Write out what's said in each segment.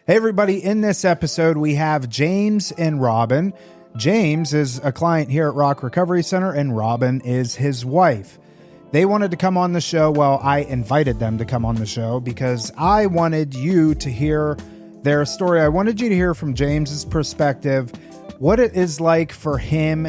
Hey, everybody. In this episode, we have James and Robyn. James is a client here at Rock Recovery Center, and Robyn is his wife. They wanted to come on the show. Well, I invited them to come on the show because I wanted you to hear their story. I wanted you to hear from James's perspective, what it is like for him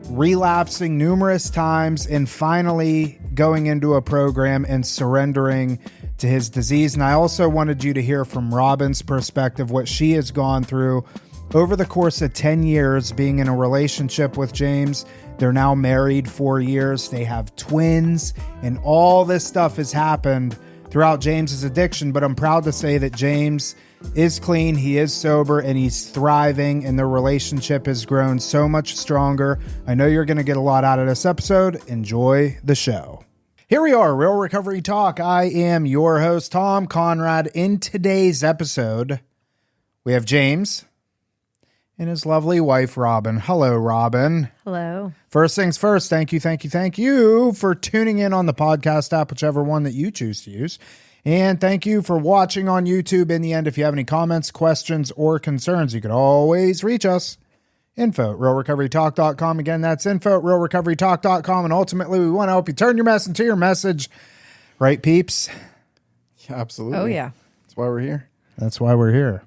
relapsing numerous times and finally going into a program and surrendering to his disease. And I also wanted you to hear from Robyn's perspective, what she has gone through over the course of 10 years being in a relationship with James. They're now married 4 years. They have twins, and all this stuff has happened throughout James's addiction. But I'm proud to say that James is clean, he is sober, and he's thriving, and their relationship has grown so much stronger. I know you're going to get a lot out of this episode. Enjoy the show. Here we are, Real Recovery Talk. I am your host, Tom Conrad. In today's episode, we have James and his lovely wife, Robyn. Hello, Robyn. Hello. First things first, thank you for tuning in on the podcast app, whichever one that you choose to use. And thank you for watching on YouTube. In the end, if you have any comments, questions, or concerns, you can always reach us. info@realrecoverytalk.com. Again, that's info@realrecoverytalk.com. And ultimately, we want to help you turn your mess into your message. Right, peeps? Yeah, absolutely. Oh, yeah. That's why we're here. That's why we're here.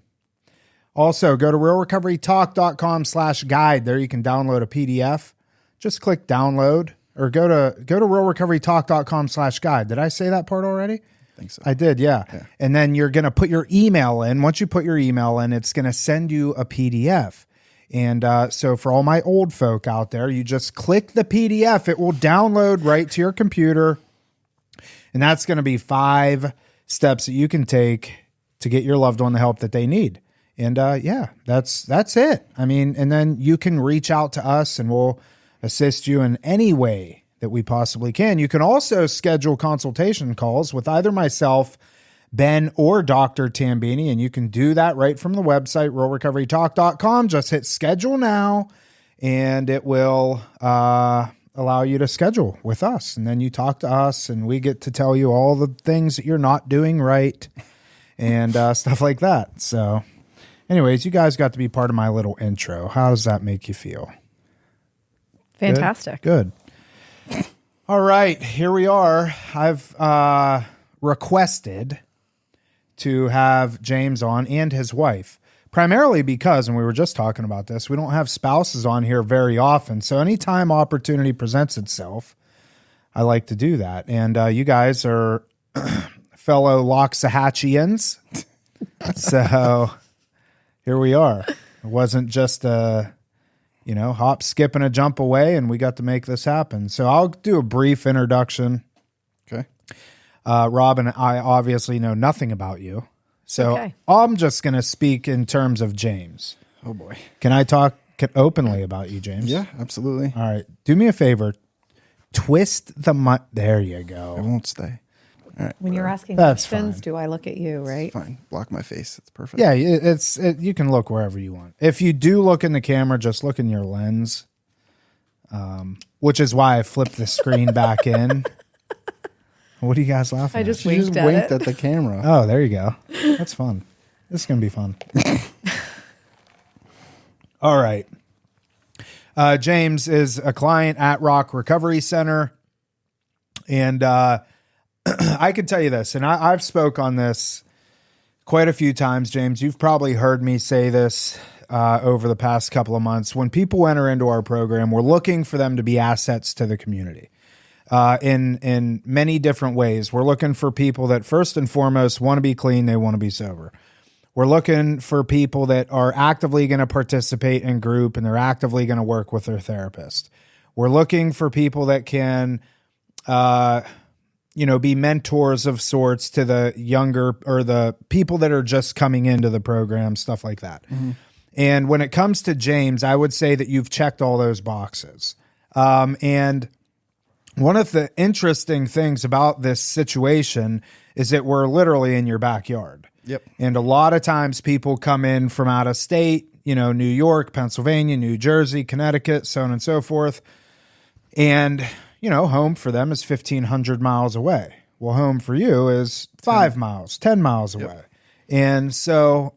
Also, go to realrecoverytalk.com/guide. There you can download a PDF. Just click download or go to realrecoverytalk.com/guide. Did I say that part already? I think so. I did, yeah. And then you're going to put your email in. Once you put your email in, it's going to send you a PDF. And so for all my old folk out there, you just click the PDF. It will download right to your computer. And that's going to be 5 steps that you can take to get your loved one the help that they need. And yeah, that's it. I mean, and then you can reach out to us and we'll assist you in any way that we possibly can. You can also schedule consultation calls with either myself, Ben, or Dr. Tambini, and you can do that right from the website, realrecoverytalk.com. Just hit schedule now, and it will allow you to schedule with us. And then you talk to us, and we get to tell you all the things that you're not doing right and stuff like that. So anyways, you guys got to be part of my little intro. How does that make you feel? Fantastic. Good. All right, here we are. I've requested to have James on and his wife, primarily because, and we were just talking about this, we don't have spouses on here very often. So anytime opportunity presents itself, I like to do that. And you guys are fellow Loxahatchians. So here we are. It wasn't just a, hop, skip, and a jump away, and we got to make this happen. So I'll do a brief introduction. Okay. Robyn, I obviously know nothing about you. So Okay. I'm just going to speak in terms of James. Oh, boy. Can I talk openly about you, James? Yeah, absolutely. All right. Do me a favor. Twist the there you go. I won't stay. All right. When you're asking That's questions, fine. do I look at you, right? Fine. Block my face. It's perfect. Yeah, you can look wherever you want. If you do look in the camera, just look in your lens, which is why I flipped the screen back in. What are you guys laughing I at? just She winked just at winked it. at the camera. Oh, there you go. That's fun. This is going to be fun. All right. James is a client at Rock Recovery Center. And I can tell you this, and I've spoke on this quite a few times, James. You've probably heard me say this over the past couple of months. When people enter into our program, we're looking for them to be assets to the community. In many different ways. We're looking for people that first and foremost want to be clean, they want to be sober. We're looking for people that are actively going to participate in group and they're actively going to work with their therapist. We're looking for people that can, be mentors of sorts to the younger or the people that are just coming into the program, stuff like that. Mm-hmm. And when it comes to James, I would say that you've checked all those boxes. And one of the interesting things about this situation is that we're literally in your backyard. Yep. And a lot of times people come in from out of state, New York, Pennsylvania, New Jersey, Connecticut, so on and so forth. And, home for them is 1,500 miles away. Well, home for you is 5 miles, 10 miles away. And so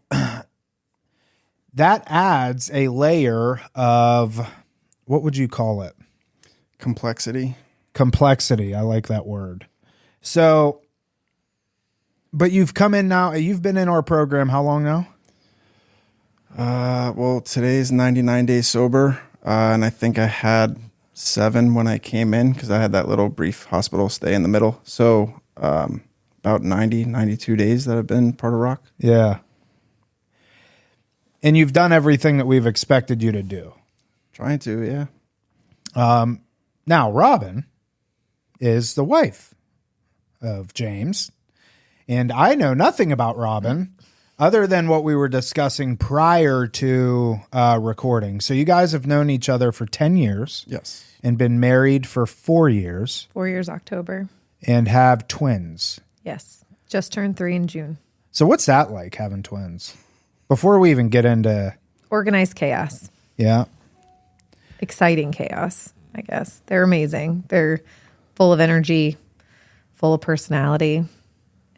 that adds a layer of, what would you call it? Complexity. Complexity. I like that word. So, but you've come in now, you've been in our program how long now? Well, today's 99 days sober. And I think I had 7 when I came in because I had that little brief hospital stay in the middle. So about 92 days that I've been part of Rock. Yeah. And you've done everything that we've expected you to do. Trying to, yeah. Now, Robyn is the wife of James. And I know nothing about Robyn other than what we were discussing prior to recording. So you guys have known each other for 10 years. Yes. And been married for 4 years. 4 years, October. And have twins. Yes. Just turned 3 in June. So what's that like, having twins? Before we even get into... Organized chaos. Yeah. Exciting chaos, I guess. They're amazing. They're full of energy, full of personality,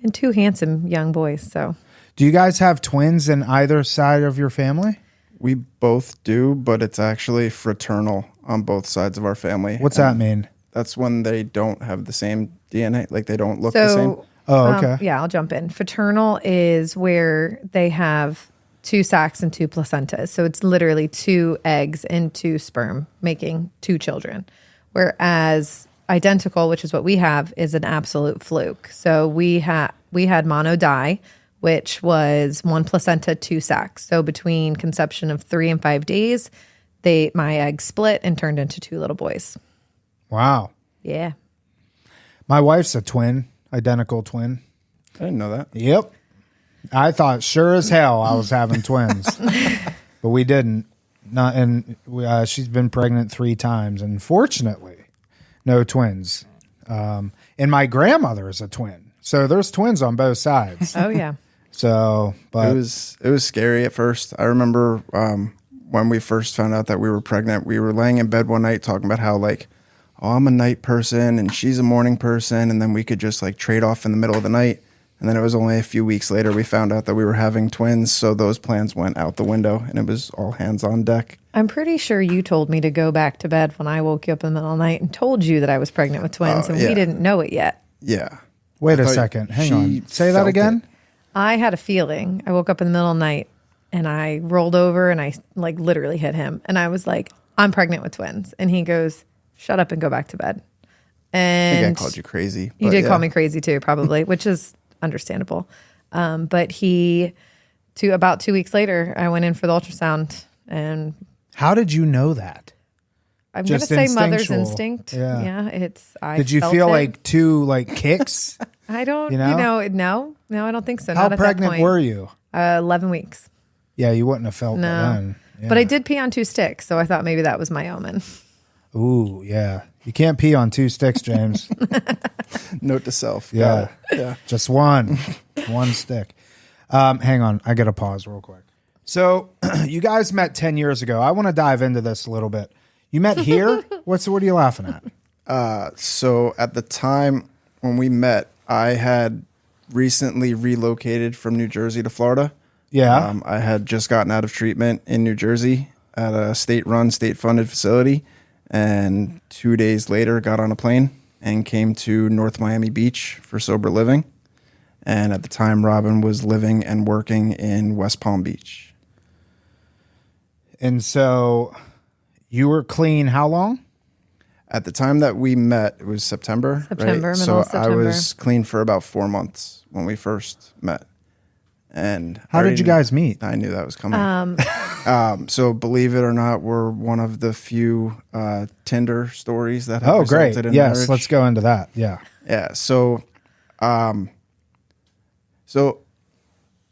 and 2 handsome young boys. So, do you guys have twins in either side of your family? We both do, but it's actually fraternal on both sides of our family. What's that mean? That's when they don't have the same DNA, like they don't look the same. Oh, okay. Yeah, I'll jump in. Fraternal is where they have 2 sacs and 2 placentas. So it's literally 2 eggs and 2 sperm making 2 children. Whereas identical, which is what we have, is an absolute fluke. So we had mono die, which was 1 placenta, 2 sacs. So between conception of 3 and 5 days, my egg split and turned into 2 little boys. Wow. Yeah. My wife's a twin, identical twin. I didn't know that. Yep. I thought sure as hell I was having twins, but we didn't. She's been pregnant 3 times, and fortunately, no twins. And my grandmother is a twin, so there's twins on both sides. Oh yeah. So, but it was scary at first. I remember when we first found out that we were pregnant, we were laying in bed one night talking about how like, oh, I'm a night person and she's a morning person, and then we could just like trade off in the middle of the night. And then it was only a few weeks later we found out that we were having twins, so those plans went out the window, and it was all hands on deck. I'm pretty sure you told me to go back to bed when I woke you up in the middle of the night and told you that I was pregnant with twins, and yeah. we didn't know it yet. Yeah. wait a second. Hang on. Say that again? I had a feeling. I woke up in the middle of the night and I rolled over and I like literally hit him. And I was like, I'm pregnant with twins. And he goes, shut up and go back to bed. And I think I called you crazy. You did call me crazy too, probably, which is understandable. But about 2 weeks later, I went in for the ultrasound. And how did you know that? I'm going to say mother's instinct. Yeah. Did you feel like 2 kicks? I don't, no, I don't think so. How Not at pregnant that point. were you? 11 weeks. Yeah, you wouldn't have felt that then. Yeah. But I did pee on 2 sticks, so I thought maybe that was my omen. Ooh, yeah. You can't pee on 2 sticks, James. Note to self. Yeah. Yeah. Just one stick. Hang on. I got to pause real quick. So you guys met 10 years ago. I want to dive into this a little bit. You met here? What are you laughing at? So at the time when we met, I had recently relocated from New Jersey to Florida. Yeah. I had just gotten out of treatment in New Jersey at a state-run, state-funded facility. And 2 days later, got on a plane and came to North Miami Beach for sober living. And at the time, Robyn was living and working in West Palm Beach. And so you were clean how long? At the time that we met, it was September. September, right? middle So of September. I was clean for about 4 months when we first met. And How did you guys meet? I knew that was coming. So believe it or not, we're one of the few Tinder stories that have resulted in Yes, marriage. let's go into that. Yeah. Yeah. So over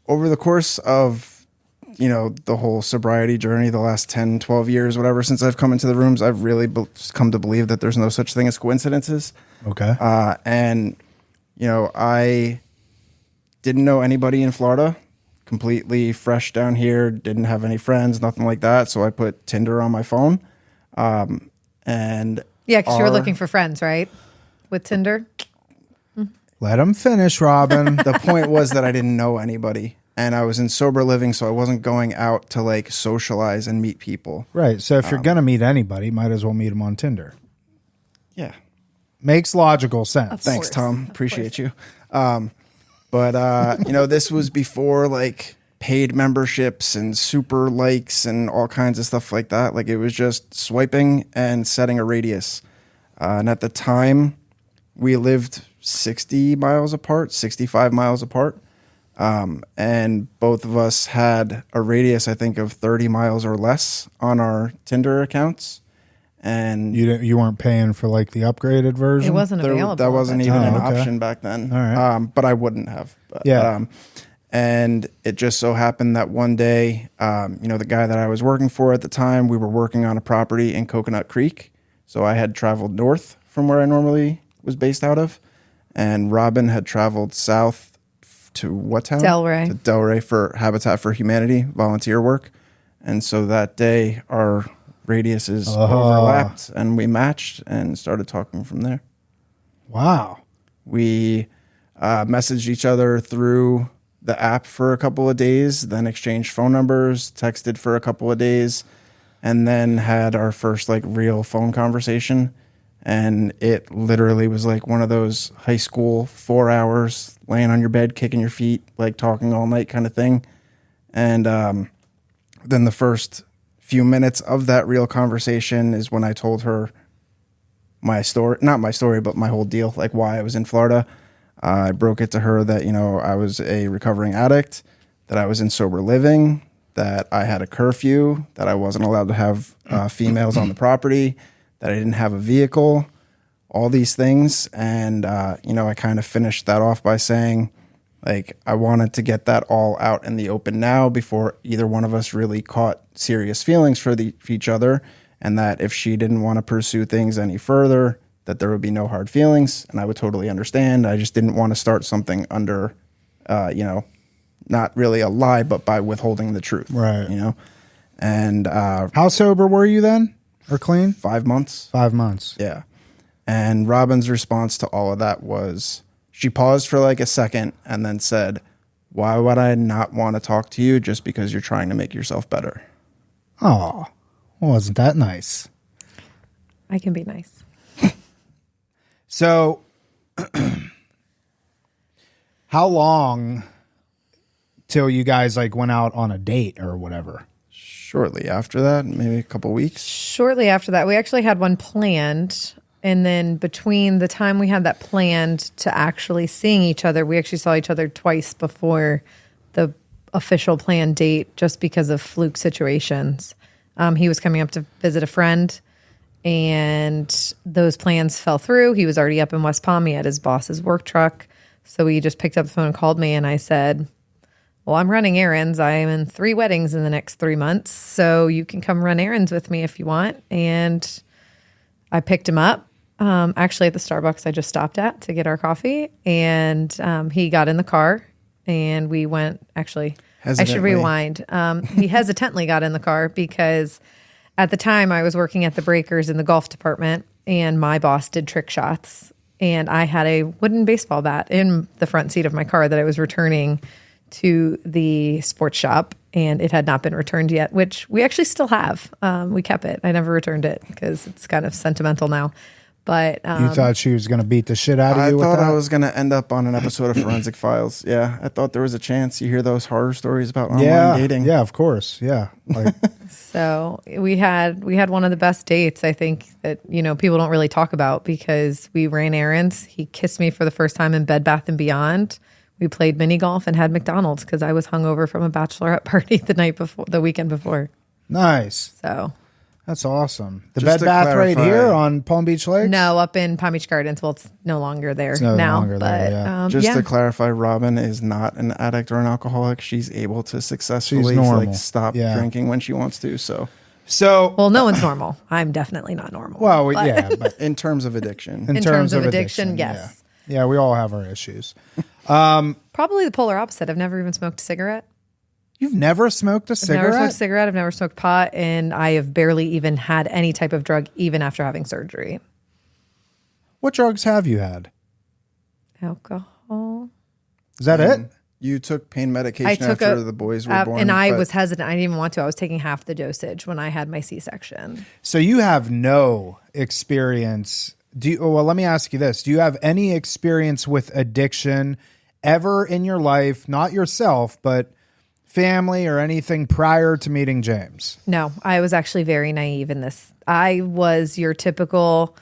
the course of, the whole sobriety journey, the last 10, 12 years, whatever, since I've come into the rooms, I've really come to believe that there's no such thing as coincidences. Okay. And I didn't know anybody in Florida, completely fresh down here, didn't have any friends, nothing like that. So I put Tinder on my phone. And Yeah, because you were looking for friends, right? With Tinder? Let him finish, Robyn. the point was that I didn't know anybody. and I was in sober living, so I wasn't going out to like socialize and meet people. Right. So if you're going to meet anybody, might as well meet them on Tinder. Yeah. Makes logical sense. Thanks, Tom. Appreciate you. But this was before like paid memberships and super likes and all kinds of stuff like that. Like it was just swiping and setting a radius. And at the time, we lived 60 miles apart, 65 miles apart. And both of us had a radius, I think, of 30 miles or less on our Tinder accounts. And you weren't paying for like the upgraded version? It wasn't available. That wasn't even an option back then. All right. But I wouldn't have. And it just so happened that one day, the guy that I was working for at the time, we were working on a property in Coconut Creek. So I had traveled north from where I normally was based out of. And Robyn had traveled south to what town? Delray. To Delray for Habitat for Humanity volunteer work. And so that day, our radiuses overlapped and we matched and started talking from there. Wow. We messaged each other through the app for a couple of days, then exchanged phone numbers, texted for a couple of days, and then had our first like real phone conversation. And it literally was like one of those high school 4 hours laying on your bed, kicking your feet, like talking all night kind of thing. And then the first few minutes of that real conversation is when I told her my story, not my story, but my whole deal, like why I was in Florida. I broke it to her that, I was a recovering addict, that I was in sober living, that I had a curfew, that I wasn't allowed to have females on the property, that I didn't have a vehicle, all these things. And, I kind of finished that off by saying, like, I wanted to get that all out in the open now before either one of us really caught serious feelings for each other. And that if she didn't want to pursue things any further, that there would be no hard feelings. And I would totally understand. I just didn't want to start something under, not really a lie, but by withholding the truth. Right. And how sober were you then? Or clean? 5 months. 5 months. Yeah. And Robyn's response to all of that was, she paused for like a second and then said, why would I not want to talk to you just because you're trying to make yourself better? Oh, wasn't that nice? I can be nice. So, how long till you guys like went out on a date or whatever? Shortly after that, maybe a couple weeks. Shortly after that, we actually had one planned. And then between the time we had that planned to actually seeing each other, we actually saw each other twice before the official planned date just because of fluke situations. He was coming up to visit a friend, and those plans fell through. He was already up in West Palm. He had his boss's work truck. So he just picked up the phone and called me, and I said, well, I'm running errands. I am in 3 weddings in the next 3 months, so you can come run errands with me if you want. And I picked him up. Actually at the Starbucks I just stopped at to get our coffee, and he got in the car and we went, actually, I should rewind. He hesitantly got in the car because at the time I was working at the Breakers in the golf department, and my boss did trick shots, and I had a wooden baseball bat in the front seat of my car that I was returning to the sports shop, and it had not been returned yet, which we actually still have. We kept it. I never returned it because it's kind of sentimental now. But you thought she was going to beat the shit out of you with that? I thought I was going to end up on an episode of Forensic Files. Yeah, I thought there was a chance. You hear those horror stories about online dating. Yeah, of course. Yeah. Like, so we had one of the best dates, I think, that people don't really talk about, because we ran errands. He kissed me for the first time in Bed Bath & Beyond. We played mini golf and had McDonald's because I was hungover from a bachelorette party the weekend before. Nice. So that's awesome. The Just Bed Bath clarify, right here on Palm Beach Lakes? No, up in Palm Beach Gardens. Well, it's no longer there It's no now. longer there, yeah. Just to clarify, Robyn is not an addict or an alcoholic. She's able to successfully stop drinking when she wants to. So, well, no one's normal. I'm definitely not normal. Well, yeah, but in terms of addiction, in terms of addiction, yes. Yeah, we all have our issues. Probably the polar opposite. I've never even smoked a cigarette. You've never smoked a cigarette? I've never smoked a cigarette. I've never smoked pot, and I have barely even had any type of drug, even after having surgery. What drugs have you had? Alcohol. Is that it? You took pain medication after the boys were born. And I was hesitant. I didn't even want to. I was taking half the dosage when I had my C-section. So you have no experience. Well, let me ask you this. Do you have any experience with addiction ever in your life? Not yourself, but family or anything prior to meeting James? No, I was actually very naive in this. I was your typical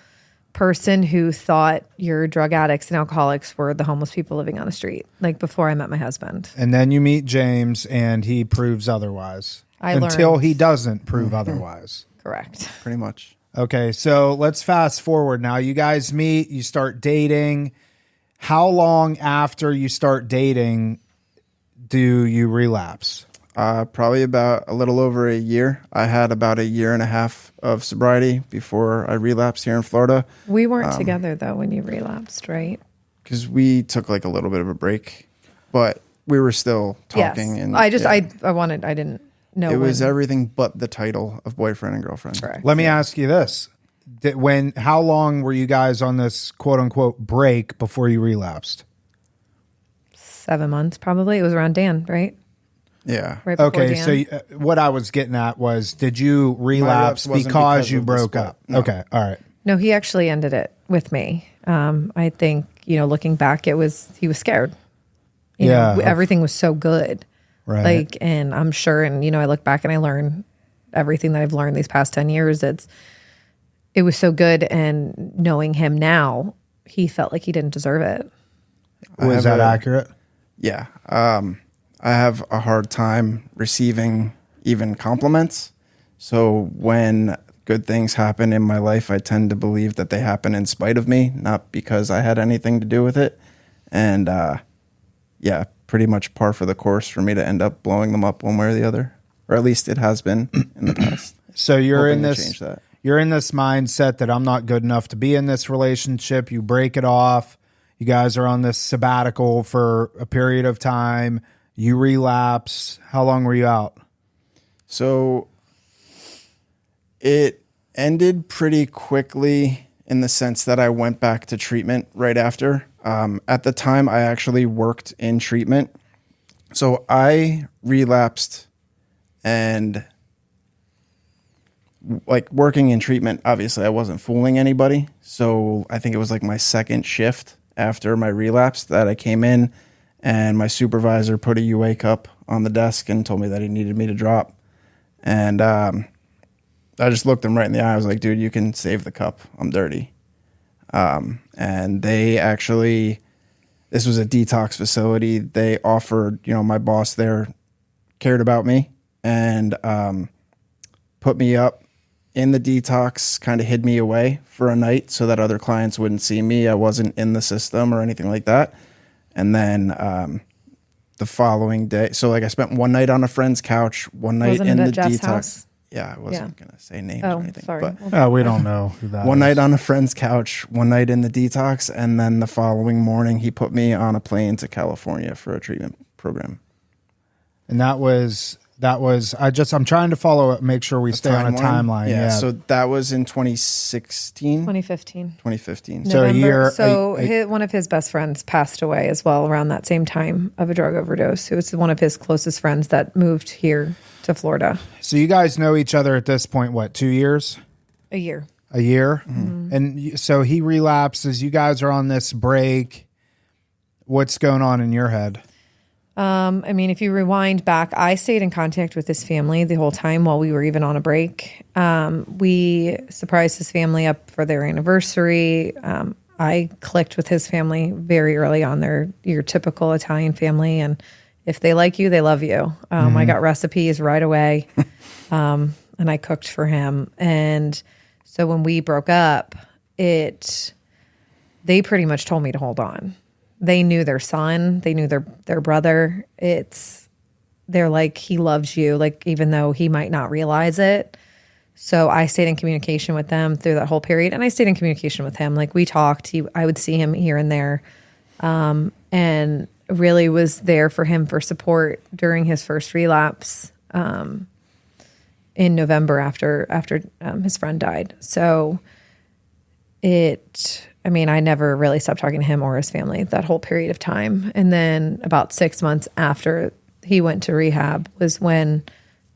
person who thought your drug addicts and alcoholics were the homeless people living on the street, like before I met my husband. And then you meet James and he proves otherwise. Until he doesn't prove otherwise. Correct. Pretty much. Okay, so let's fast forward now. You guys meet, you start dating. How long after you start dating do you relapse? Probably about a little over a year. I had about a year and a half of sobriety before I relapsed here in Florida. We weren't together though when you relapsed, right? Because we took like a little bit of a break, but we were still talking. Yes. And I didn't know. It was everything but the title of boyfriend and girlfriend. Correct. Let me ask you this. How long were you guys on this quote unquote break before you relapsed? 7 months probably. It was around Dan, right? Yeah. Right before Okay, Dan. so what I was getting at was, did you relapse wasn't because you of the broke split. up? No. Okay, all right. No, he actually ended it with me. I think, looking back, he was scared. You know, everything was so good. Right. And I'm sure, and, I look back and I learn everything that I've learned these past 10 years. It was so good. And knowing him now, he felt like he didn't deserve it. Was that accurate? Yeah. I have a hard time receiving even compliments. So when good things happen in my life, I tend to believe that they happen in spite of me, not because I had anything to do with it. And yeah, pretty much par for the course for me to end up blowing them up one way or the other. Or at least it has been in the past. So you're Hoping in to this change that. you're in this mindset that I'm not good enough to be in this relationship. You break it off. You guys are on this sabbatical for a period of time. You relapse. How long were you out? So it ended pretty quickly in the sense that I went back to treatment right after. At the time, I actually worked in treatment. So I relapsed, and like working in treatment, obviously I wasn't fooling anybody. So I think it was like my second shift after my relapse that I came in, and my supervisor put a UA cup on the desk and told me that he needed me to drop. And I just looked him right in the eye. I was like, dude, you can save the cup. I'm dirty. And they actually, this was a detox facility. They offered, my boss there cared about me and put me up in the detox, kind of hid me away for a night so that other clients wouldn't see me. I wasn't in the system or anything like that. And then the following day, so like I spent one night on a friend's couch, one night Wasn't in it the at Jeff's detox. house? Yeah, I wasn't going to say names Oh, or anything. sorry. But We don't know who that one is. night on a friend's couch, one night in the detox, and then the following morning he put me on a plane to California for a treatment program. And that was I'm trying to follow it, make sure we stay on a timeline. Yeah, Yeah. so that was in 2016, 2015. 2015. So a year- One of his best friends passed away as well around that same time of a drug overdose. It was one of his closest friends that moved here to Florida. So you guys know each other at this point, what, 2 years? A year. A year? Mm-hmm. And so he relapses. You guys are on this break. What's going on in your head? If you rewind back, I stayed in contact with his family the whole time while we were even on a break. We surprised his family up for their anniversary. I clicked with his family very early on. They're your typical Italian family, and if they like you, they love you. I got recipes right away, and I cooked for him. And so when we broke up, they pretty much told me to hold on. They knew their son. They knew their brother. They're like, he loves you, like, even though he might not realize it. So I stayed in communication with them through that whole period. And I stayed in communication with him. Like, we talked. I would see him here and there. And really was there for him for support during his first relapse in November after his friend died. So I mean, I never really stopped talking to him or his family that whole period of time. And then about 6 months after he went to rehab was when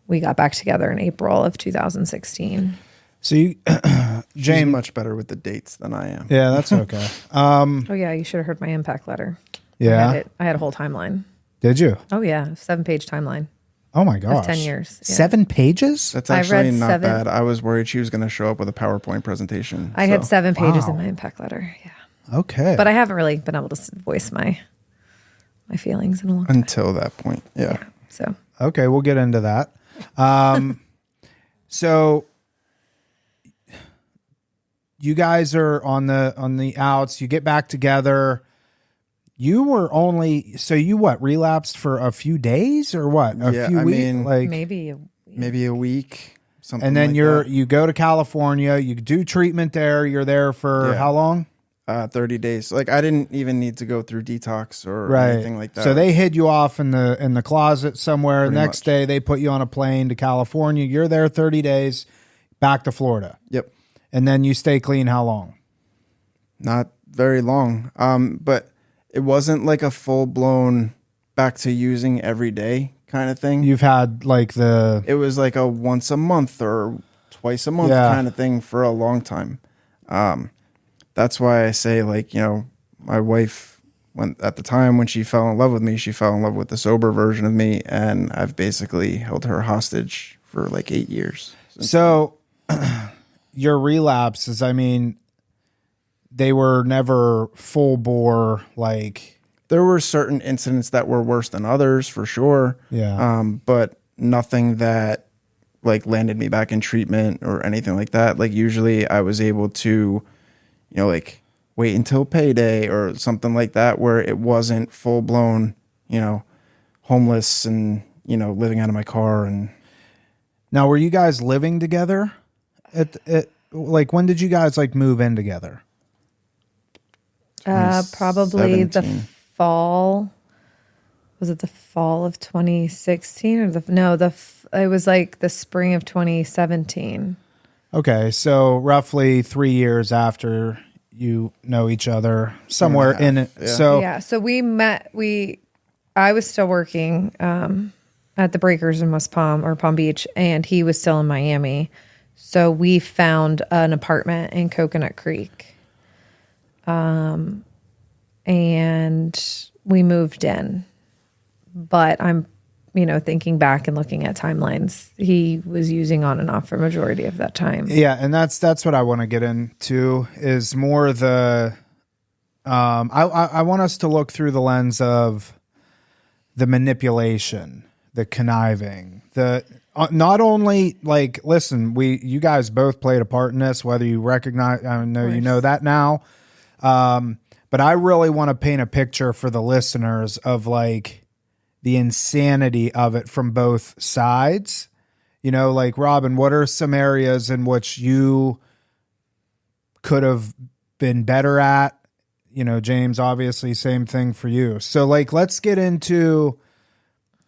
we got back together in April of 2016. So you, She's James, much better with the dates than I am. yeah, that's okay. Oh yeah, you should have heard my impact letter. Yeah. I had a whole timeline. Did you? Oh yeah, 7-page timeline. Oh my gosh. 10 years. Yeah. 7 pages? That's I actually read not 7. bad. I was worried she was going to show up with a PowerPoint presentation. I had 7 pages Wow. in my impact letter. Yeah. Okay. But I haven't really been able to voice my feelings in a long time. Until that point. Yeah. So Okay, we'll get into that. So you guys are on the outs. You get back together. You were only you relapsed for a few days or what? A few weeks, like maybe a week, something. And then like that. you go to California. You do treatment there. You're there for how long? 30 days. Like I didn't even need to go through detox or anything like that. So they hid you off in the closet somewhere. Pretty Next much. day they put you on a plane to California. You're there 30 days, back to Florida. Yep. And then you stay clean how long? Not very long. But it wasn't like a full blown back to using every day kind of thing. You've had It was like a once a month or twice a month kind of thing for a long time. That's why I say, like, you know, my wife, at the time when she fell in love with me, she fell in love with the sober version of me, and I've basically held her hostage for like 8 years. So your relapses, I mean, they were never full bore, like... There were certain incidents that were worse than others, for sure. Yeah. But nothing that like landed me back in treatment or anything like that. Like usually I was able to, you know, like wait until payday or something like that, where it wasn't full blown, you know, homeless and, you know, living out of my car. And Now, were you guys living together? Like, when did you guys like move in together? probably the 2017. fall. Was it the fall of 2016 or it was like the spring of 2017. Okay, so roughly 3 years after you know each other, somewhere in it. Yeah. So Yeah, so we met. I was still working at the Breakers in West Palm or Palm Beach, and he was still in Miami. So we found an apartment in Coconut Creek, and we moved in. But I'm, thinking back and looking at timelines, he was using on and off for majority of that time. yeah, and that's what I want to get into is more the. I want us to look through the lens of the manipulation, the conniving, the not only like, listen, you guys both played a part in this, whether you recognize, I know you know that now. But I really want to paint a picture for the listeners of like the insanity of it from both sides. Like, Robyn, what are some areas in which you could have been better at? James, obviously same thing for you. So like, let's get into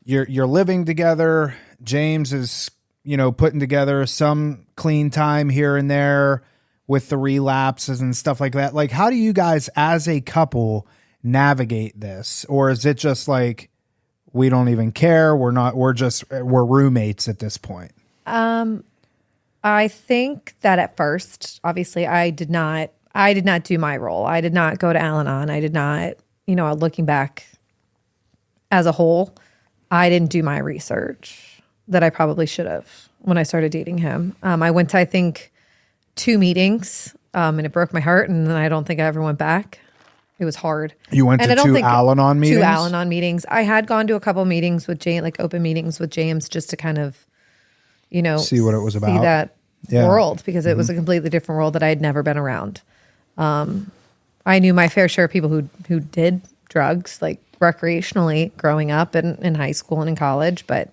you're living together. James is, putting together some clean time here and there with the relapses and stuff like that. Like, how do you guys as a couple navigate this? Or is it just like, we don't even care. We're roommates at this point. I think that at first, obviously I did not do my role. I did not go to Al-Anon. I did not, looking back as a whole, I didn't do my research that I probably should have when I started dating him. I went to, I think, 2 meetings, and it broke my heart, and then I don't think I ever went back. It was hard. You went to 2 Al-Anon meetings? 2 Al-Anon meetings. I had gone to a couple meetings with James, like open meetings with James, just to kind of, see what it was about. See that world, because it was a completely different world that I had never been around. I knew my fair share of people who did drugs, like recreationally growing up and in high school and in college, but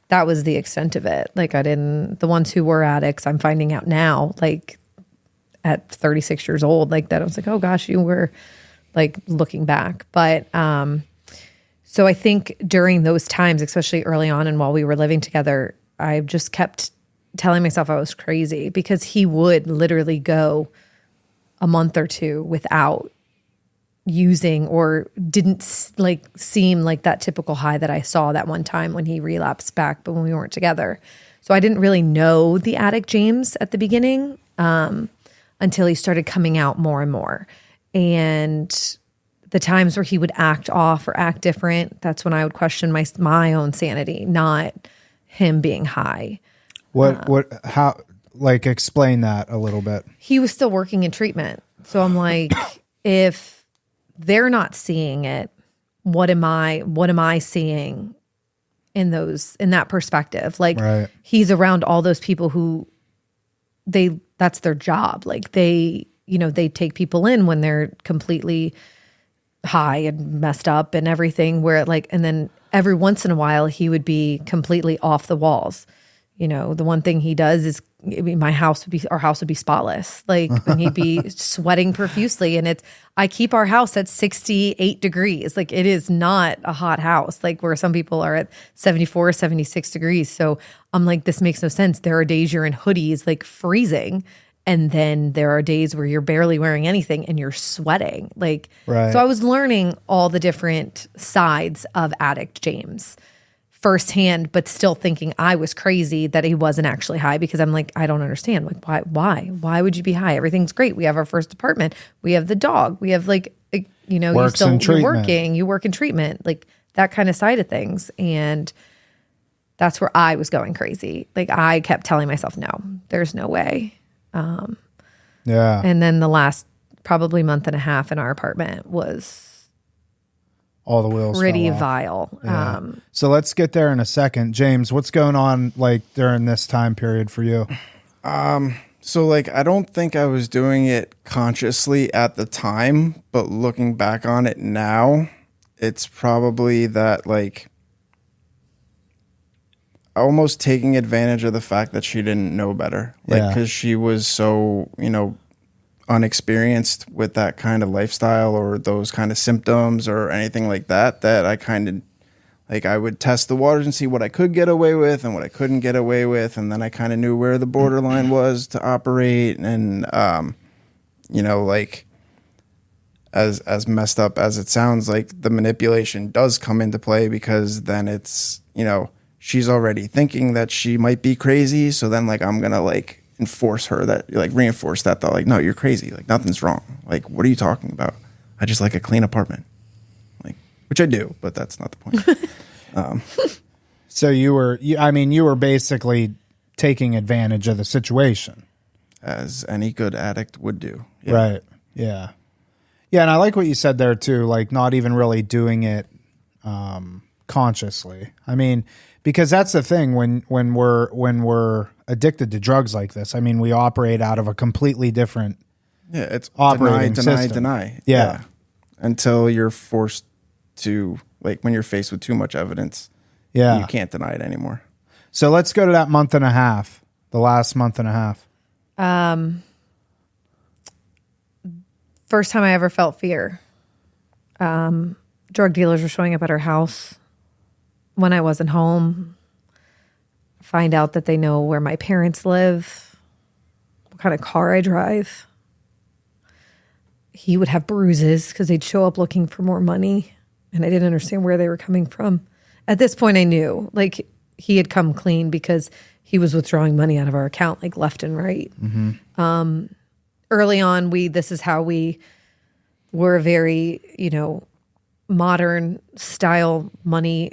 that was the extent of it. Like, the ones who were addicts, I'm finding out now, like at 36 years old, like that I was like, oh gosh, you were, like, looking back. But so I think during those times, especially early on and while we were living together, I just kept telling myself I was crazy, because he would literally go a month or two without using, or didn't like seem like that typical high that I saw that one time when he relapsed back, but when we weren't together. So I didn't really know the addict James at the beginning until he started coming out more and more. And the times where he would act off or act different, that's when I would question my own sanity, not him being high. How, like, explain that a little bit. He was still working in treatment. So I'm like, if they're not seeing it, what am I seeing in that perspective? Like, right. He's around all those people who that's their job. Like they take people in when they're completely high and messed up and everything, and then every once in a while he would be completely off the walls. The one thing he does is, our house would be spotless. Like, and he'd be sweating profusely. And I keep our house at 68 degrees. Like, it is not a hot house, like where some people are at 74, 76 degrees. So I'm like, this makes no sense. There are days you're in hoodies, like freezing. And then there are days where you're barely wearing anything and you're sweating. Like, right. So I was learning all the different sides of addict James firsthand, but still thinking I was crazy that he wasn't actually high, because I'm like, I don't understand. Like, why would you be high? Everything's great. We have our first apartment. We have the dog. We have you're working, you work in treatment, like that kind of side of things. And that's where I was going crazy. Like, I kept telling myself, no, there's no way. Yeah. And then the last probably month and a half in our apartment was all the wheels pretty fell off. vile. Yeah. So let's get there in a second. James, what's going on like during this time period for you? So like, I don't think I was doing it consciously at the time, but looking back on it now, it's probably that, like, almost taking advantage of the fact that she didn't know better. Like, because she was so, unexperienced with that kind of lifestyle or those kind of symptoms or anything like that, that I kind of, like, I would test the waters and see what I could get away with and what I couldn't get away with. And then I kind of knew where the borderline was to operate. And, like, as messed up as it sounds, like, the manipulation does come into play, because then it's, she's already thinking that she might be crazy. So then, like, I'm going to, like, reinforce that thought, like, no, you're crazy. Like, nothing's wrong. Like, what are you talking about? I just like a clean apartment. Like, which I do, but that's not the point. So you were basically taking advantage of the situation. As any good addict would do. Yeah. Right. Yeah. Yeah. And I like what you said there too, like not even really doing it consciously. I mean, because that's the thing when we're addicted to drugs like this. I mean, we operate out of a completely different it's operating system. deny. Yeah. Until you're forced to, like, when you're faced with too much evidence, you can't deny it anymore. So let's go to that month and a half, the last month and a half. First time I ever felt fear. Drug dealers were showing up at our house when I wasn't home. Find out that they know where my parents live, what kind of car I drive. He would have bruises because they'd show up looking for more money, and I didn't understand where they were coming from. At this point, I knew, like, he had come clean because he was withdrawing money out of our account, like, left and right. Mm-hmm. Early on, this is how we were very, modern style money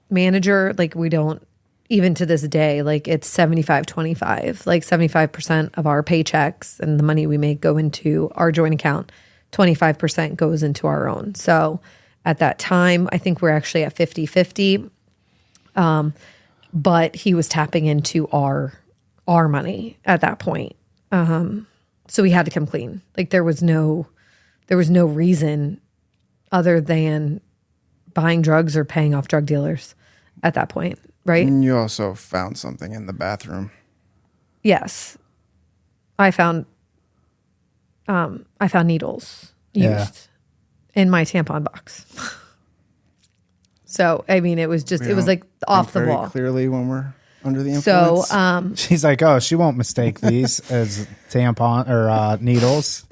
manager. Like, we don't, even to this day, like, it's 75-25, like 75% of our paychecks and the money we make go into our joint account. 25% goes into our own. So at that time, I think we're actually at 50-50. But he was tapping into our money at that point. So we had to come clean. Like, there was no reason other than buying drugs or paying off drug dealers at that point, right? And you also found something in the bathroom. Yes. I found needles used in my tampon box. So, I mean, it was just, it was like off the wall. Clearly when we're under the So, influence. She's like, oh, she won't mistake these as tampon or needles.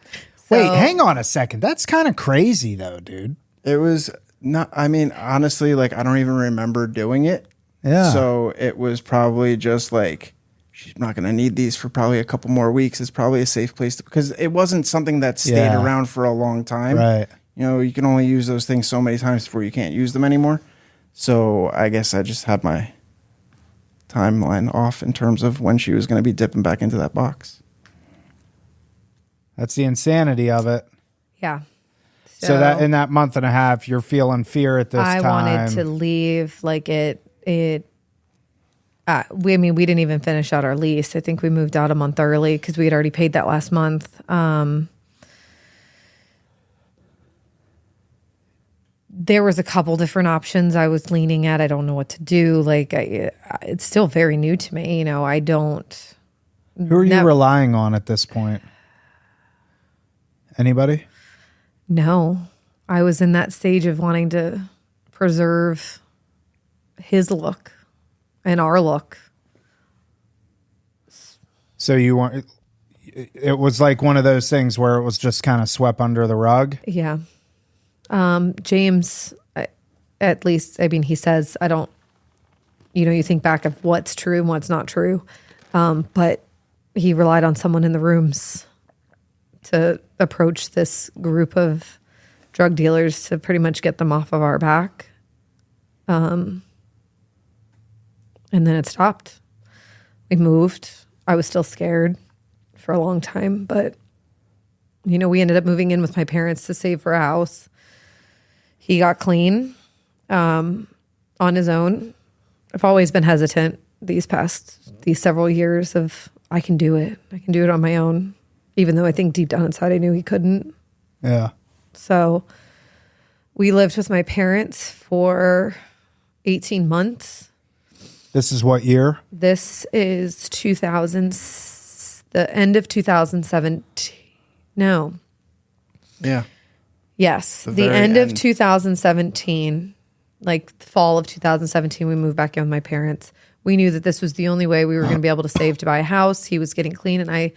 Wait, hang on a second. That's kind of crazy though, dude. It was not, I mean, honestly, like I don't even remember doing it. Yeah. So it was probably just like, she's not going to need these for probably a couple more weeks. It's probably a safe place because it wasn't something that stayed around for a long time. Right. You know, you can only use those things so many times before you can't use them anymore. So I guess I just had my timeline off in terms of when she was going to be dipping back into that box. That's the insanity of it. Yeah. So that in that month and a half, you're feeling fear at this time. I wanted to leave. Like we didn't even finish out our lease. I think we moved out a month early because we had already paid that last month. There was a couple different options I was leaning at. I don't know what to do. Like it's still very new to me. You know, I don't. Who are you relying on at this point? Anybody? No, I was in that stage of wanting to preserve his look and our look. So you want, it was like one of those things where it was just kind of swept under the rug. Yeah. James, at least, I mean, he says, I don't, you think back of what's true and what's not true. But he relied on someone in the rooms to approach this group of drug dealers to pretty much get them off of our back. And then it stopped. We moved. I was still scared for a long time, but we ended up moving in with my parents to save for a house. He got clean on his own. I've always been hesitant these several years of I can do it. I can do it on my own, even though I think deep down inside I knew he couldn't. Yeah. So we lived with my parents for 18 months. This is what year? This is the end of 2017. No. Yeah. Yes. The end of 2017, like the fall of 2017, we moved back in with my parents. We knew that this was the only way we were going to be able to save to buy a house. He was getting clean. And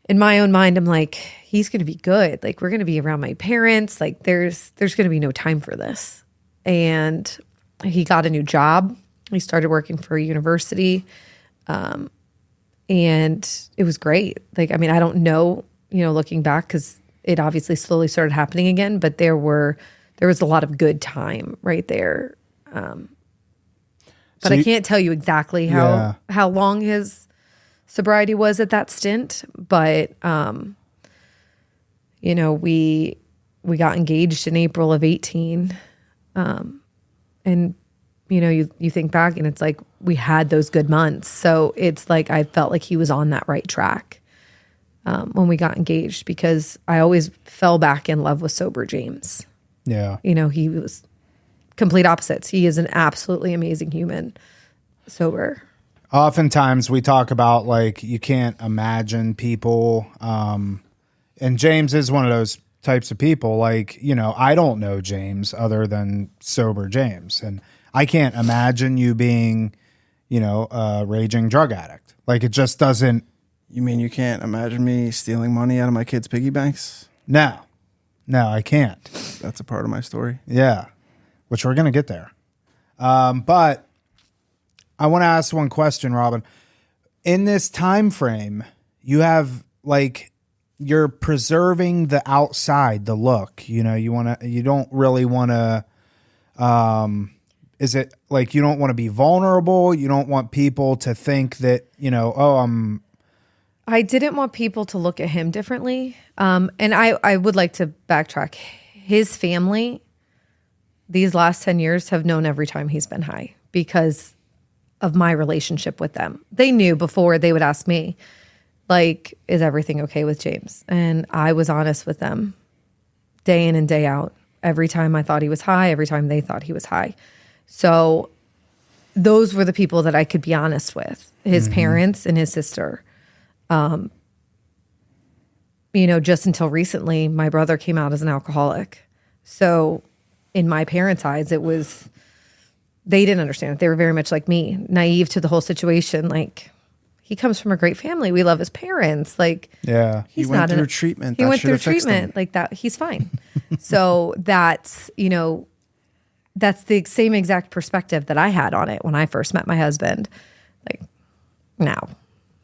in my own mind, I'm like, he's going to be good. Like, we're going to be around my parents. Like, there's going to be no time for this. And he got a new job. He started working for a university. And it was great. Like, I mean, I don't know, looking back, because it obviously slowly started happening again, but there was a lot of good time right there. But I can't tell you exactly how long his sobriety was at that stint. But, we got engaged in April of 18. And, you think back and it's like we had those good months. So it's like I felt like he was on that right track when we got engaged, because I always fell back in love with sober James. Yeah. He was complete opposites. He is an absolutely amazing human sober. Oftentimes we talk about like you can't imagine people. And James is one of those types of people. Like, I don't know James other than sober James. And I can't imagine you being, a raging drug addict. Like, it just doesn't. You mean you can't imagine me stealing money out of my kids' piggy banks? No, I can't. That's a part of my story. Yeah, which we're going to get there. But I want to ask one question, Robyn. In this time frame, you have you're preserving the outside, the look. You don't really want to. Is it like you don't want to be vulnerable? You don't want people to think that I didn't want people to look at him differently. And I would like to backtrack. His family, these last 10 years, have known every time he's been high because of my relationship with them. They knew before they would ask me, like, is everything okay with James? And I was honest with them day in and day out. Every time I thought he was high, every time they thought he was high. So those were the people that I could be honest with, his parents and his sister. Just until recently, my brother came out as an alcoholic. So in my parents' eyes, it was they didn't understand it. They were very much like me, naive to the whole situation. Like, he comes from a great family. We love his parents. Like, Yeah. He went through treatment. He That went should through have fixed him. treatment like that. He's fine. So that's, that's the same exact perspective that I had on it when I first met my husband. Like, no,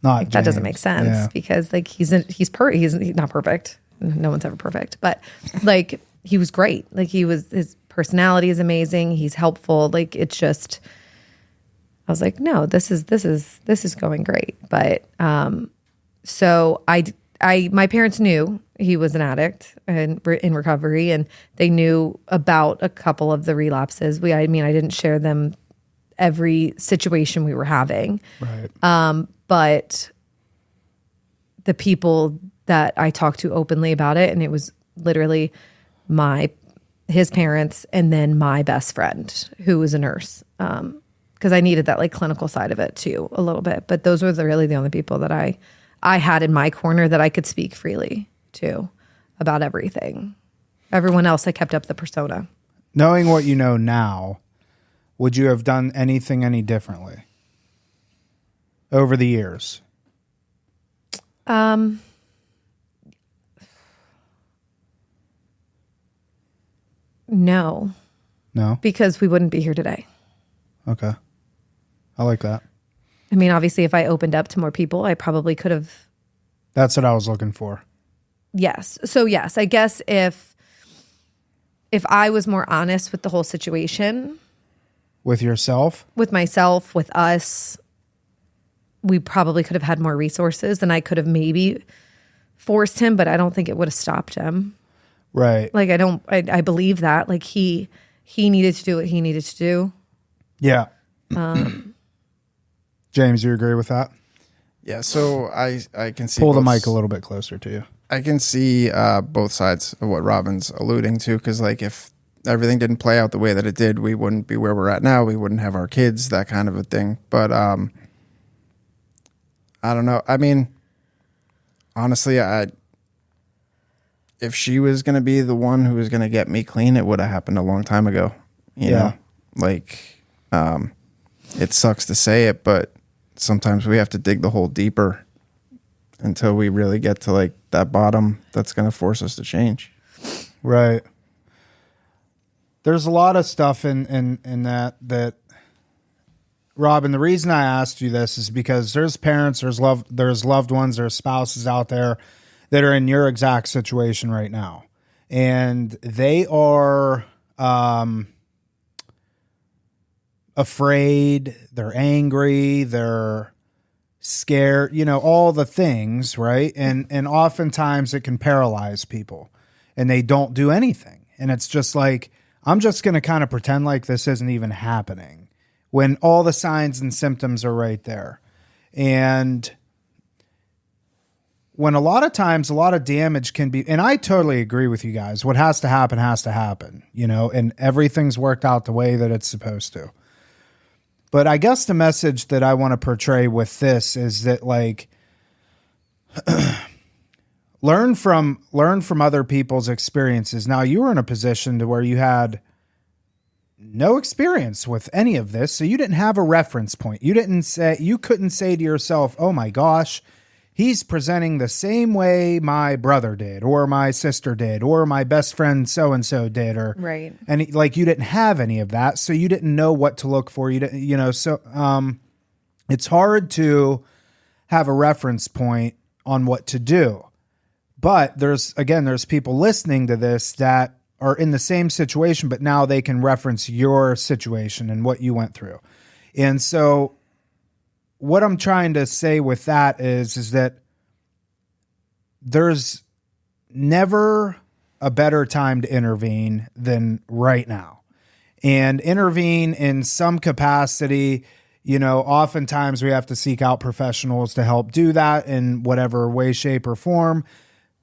Not that doesn't James. make sense Yeah. because like he's not perfect. No one's ever perfect, but like he was great. Like his personality is amazing. He's helpful. Like it's just, I was like, no, this is going great. But so my parents knew he was an addict and in recovery, and they knew about a couple of the relapses. I didn't share them every situation we were having. Right. But the people that I talked to openly about it, and it was literally his parents and then my best friend who was a nurse. Because I needed that like clinical side of it too a little bit. But those were really the only people that I had in my corner that I could speak freely to about everything. Everyone else, I kept up the persona. Knowing what you know now, would you have done anything any differently over the years? No, No? because we wouldn't be here today. Okay. I like that. I mean, obviously, if I opened up to more people, I probably could have. That's what I was looking for. Yes. So yes, I guess if I was more honest with the whole situation, With yourself? with myself, with us, we probably could have had more resources and I could have maybe forced him, but I don't think it would have stopped him. Right. Like I believe that like he needed to do what he needed to do. Yeah. James, you agree with that? Yeah, so I can see Pull the both- mic a little bit closer to you. I can see both sides of what Robyn's alluding to, because like if everything didn't play out the way that it did, we wouldn't be where we're at now. We wouldn't have our kids, that kind of a thing. But I don't know. I mean, honestly, if she was going to be the one who was going to get me clean, it would have happened a long time ago. You know, like it sucks to say it, but sometimes we have to dig the hole deeper until we really get to like that bottom that's going to force us to change. Right. There's a lot of stuff in that Robyn, the reason I asked you this is because there's parents, there's loved ones, there's spouses out there that are in your exact situation right now. And they are afraid, they're angry, they're scared, all the things, right? And oftentimes it can paralyze people and they don't do anything. And it's just like, I'm just going to kind of pretend like this isn't even happening when all the signs and symptoms are right there. And when a lot of times, a lot of damage can be, and I totally agree with you guys, what has to happen, and everything's worked out the way that it's supposed to. But I guess the message that I want to portray with this is that like, learn from other people's experiences. Now you were in a position to where you had no experience with any of this. So you didn't have a reference point. You couldn't say to yourself, oh my gosh, he's presenting the same way my brother did, or my sister did, or my best friend so-and-so did, or Right. And you didn't have any of that. So you didn't know what to look for. You didn't, so it's hard to have a reference point on what to do. But there's people listening to this that are in the same situation, but now they can reference your situation and what you went through. And so what I'm trying to say with that is that there's never a better time to intervene than right now. And intervene in some capacity, oftentimes we have to seek out professionals to help do that in whatever way, shape, or form.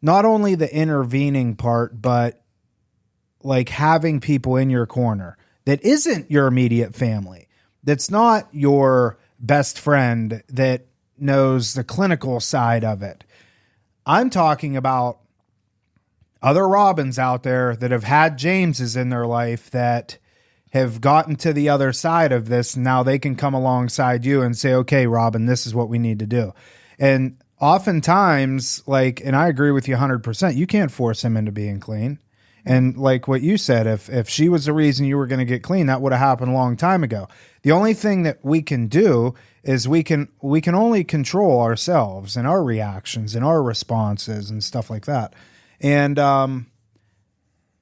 Not only the intervening part, but like having people in your corner that isn't your immediate family, that's not your best friend that knows the clinical side of it. I'm talking about other Robyns out there that have had Jameses in their life that have gotten to the other side of this. Now they can come alongside you and say, okay, Robyn, this is what we need to do. And oftentimes, like, and I agree with you 100%, you can't force him into being clean. And like what you said, if she was the reason you were going to get clean, that would have happened a long time ago. The only thing that we can do is we can only control ourselves and our reactions and our responses and stuff like that. And,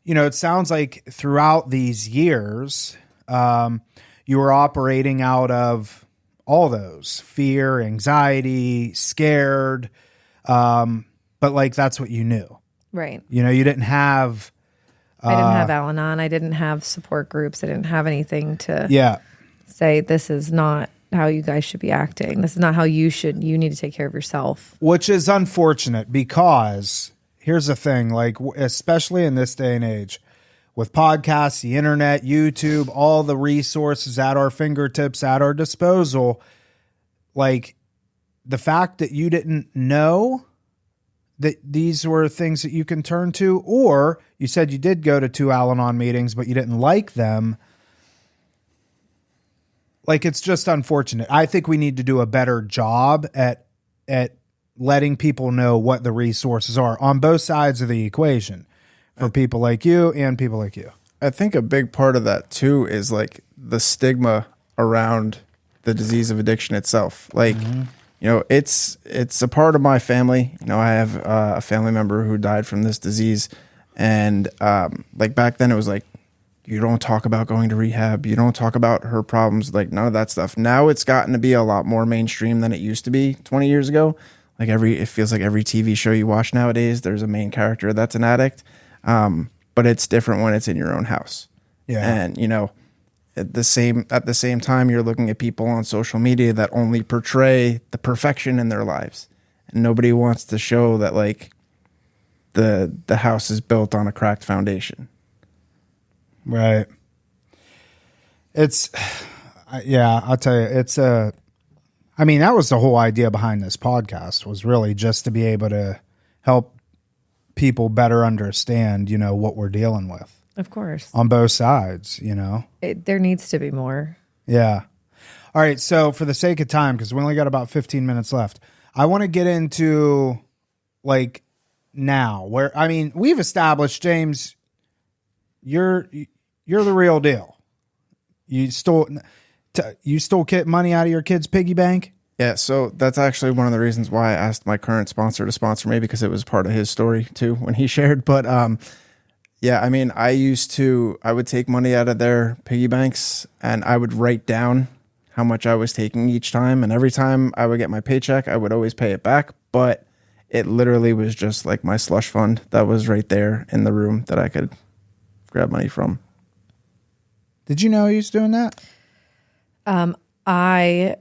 it sounds like throughout these years, you were operating out of all those: fear, anxiety, scared. But like, that's what you knew. Right. You didn't have... I didn't have Al-Anon. I didn't have support groups. I didn't have anything to say, this is not how you guys should be acting. This is not how you need to take care of yourself. Which is unfortunate, because here's the thing, like, especially in this day and age, with podcasts, the internet, YouTube, all the resources at our fingertips, at our disposal, like, the fact that you didn't know that these were things that you can turn to, or you said you did go to 2 Al-Anon meetings, but you didn't like them. Like, it's just unfortunate. I think we need to do a better job at letting people know what the resources are on both sides of the equation, for people like you and people like you. I think a big part of that too is like the stigma around the disease of addiction itself. Like, it's a part of my family. I have a family member who died from this disease. And like back then it was like, you don't talk about going to rehab. You don't talk about her problems, like none of that stuff. Now it's gotten to be a lot more mainstream than it used to be 20 years ago. Like it feels like every TV show you watch nowadays, there's a main character that's an addict. But it's different when it's in your own house. Yeah. And, at the same time, you're looking at people on social media that only portray the perfection in their lives. And nobody wants to show that, like, the house is built on a cracked foundation. Right. It's, I'll tell you, that was the whole idea behind this podcast, was really just to be able to help people better understand, what we're dealing with. Of course. On both sides, There needs to be more. Yeah. All right. So for the sake of time, because we only got about 15 minutes left, I want to get into, like, now where, we've established, James, you're the real deal. You stole money out of your kid's piggy bank? Yeah, so that's actually one of the reasons why I asked my current sponsor to sponsor me, because it was part of his story too when he shared. But I would take money out of their piggy banks and I would write down how much I was taking each time. And every time I would get my paycheck, I would always pay it back. But it literally was just like my slush fund that was right there in the room that I could grab money from. Did you know he was doing that? I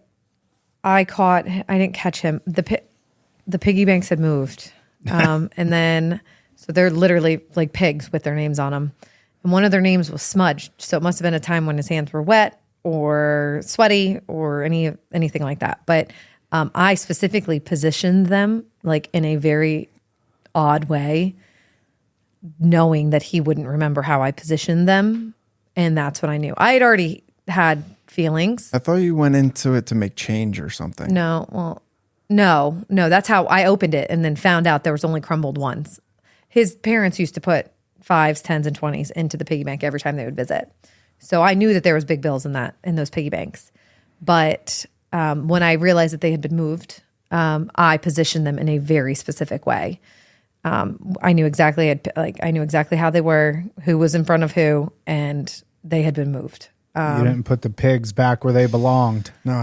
didn't catch him. The piggy banks had moved. And then, so they're literally like pigs with their names on them. And one of their names was smudged. So it must have been a time when his hands were wet or sweaty or anything like that. But I specifically positioned them like in a very odd way, knowing that he wouldn't remember how I positioned them. And that's what I knew. I had already had feelings. I thought you went into it to make change or something. No. That's how I opened it and then found out there was only crumbled ones. His parents used to put 5s, 10s, and 20s into the piggy bank every time they would visit. So I knew that there was big bills in those piggy banks. But when I realized that they had been moved, I positioned them in a very specific way. I knew exactly how they were, who was in front of who, and they had been moved. You didn't put the pigs back where they belonged. No,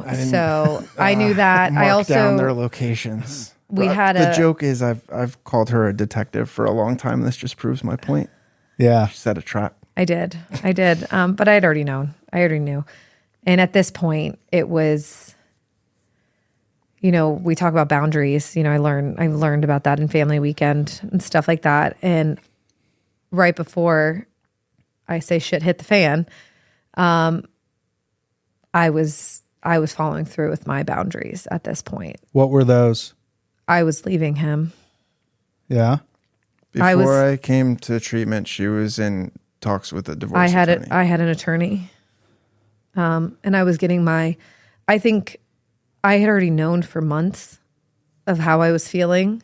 I didn't. So I knew that. Mark I also down their locations. The joke is I've called her a detective for a long time. This just proves my point. Yeah, she set a trap. I did. But I had already known. I already knew. And at this point, it was, we talk about boundaries. I learned about that in Family Weekend and stuff like that. And right before I say shit hit the fan, I was following through with my boundaries at this point. What were those? I was leaving him. Yeah. Before I came to treatment, she was in talks with the divorce attorney? I had an attorney. And I was getting I think I had already known for months of how I was feeling.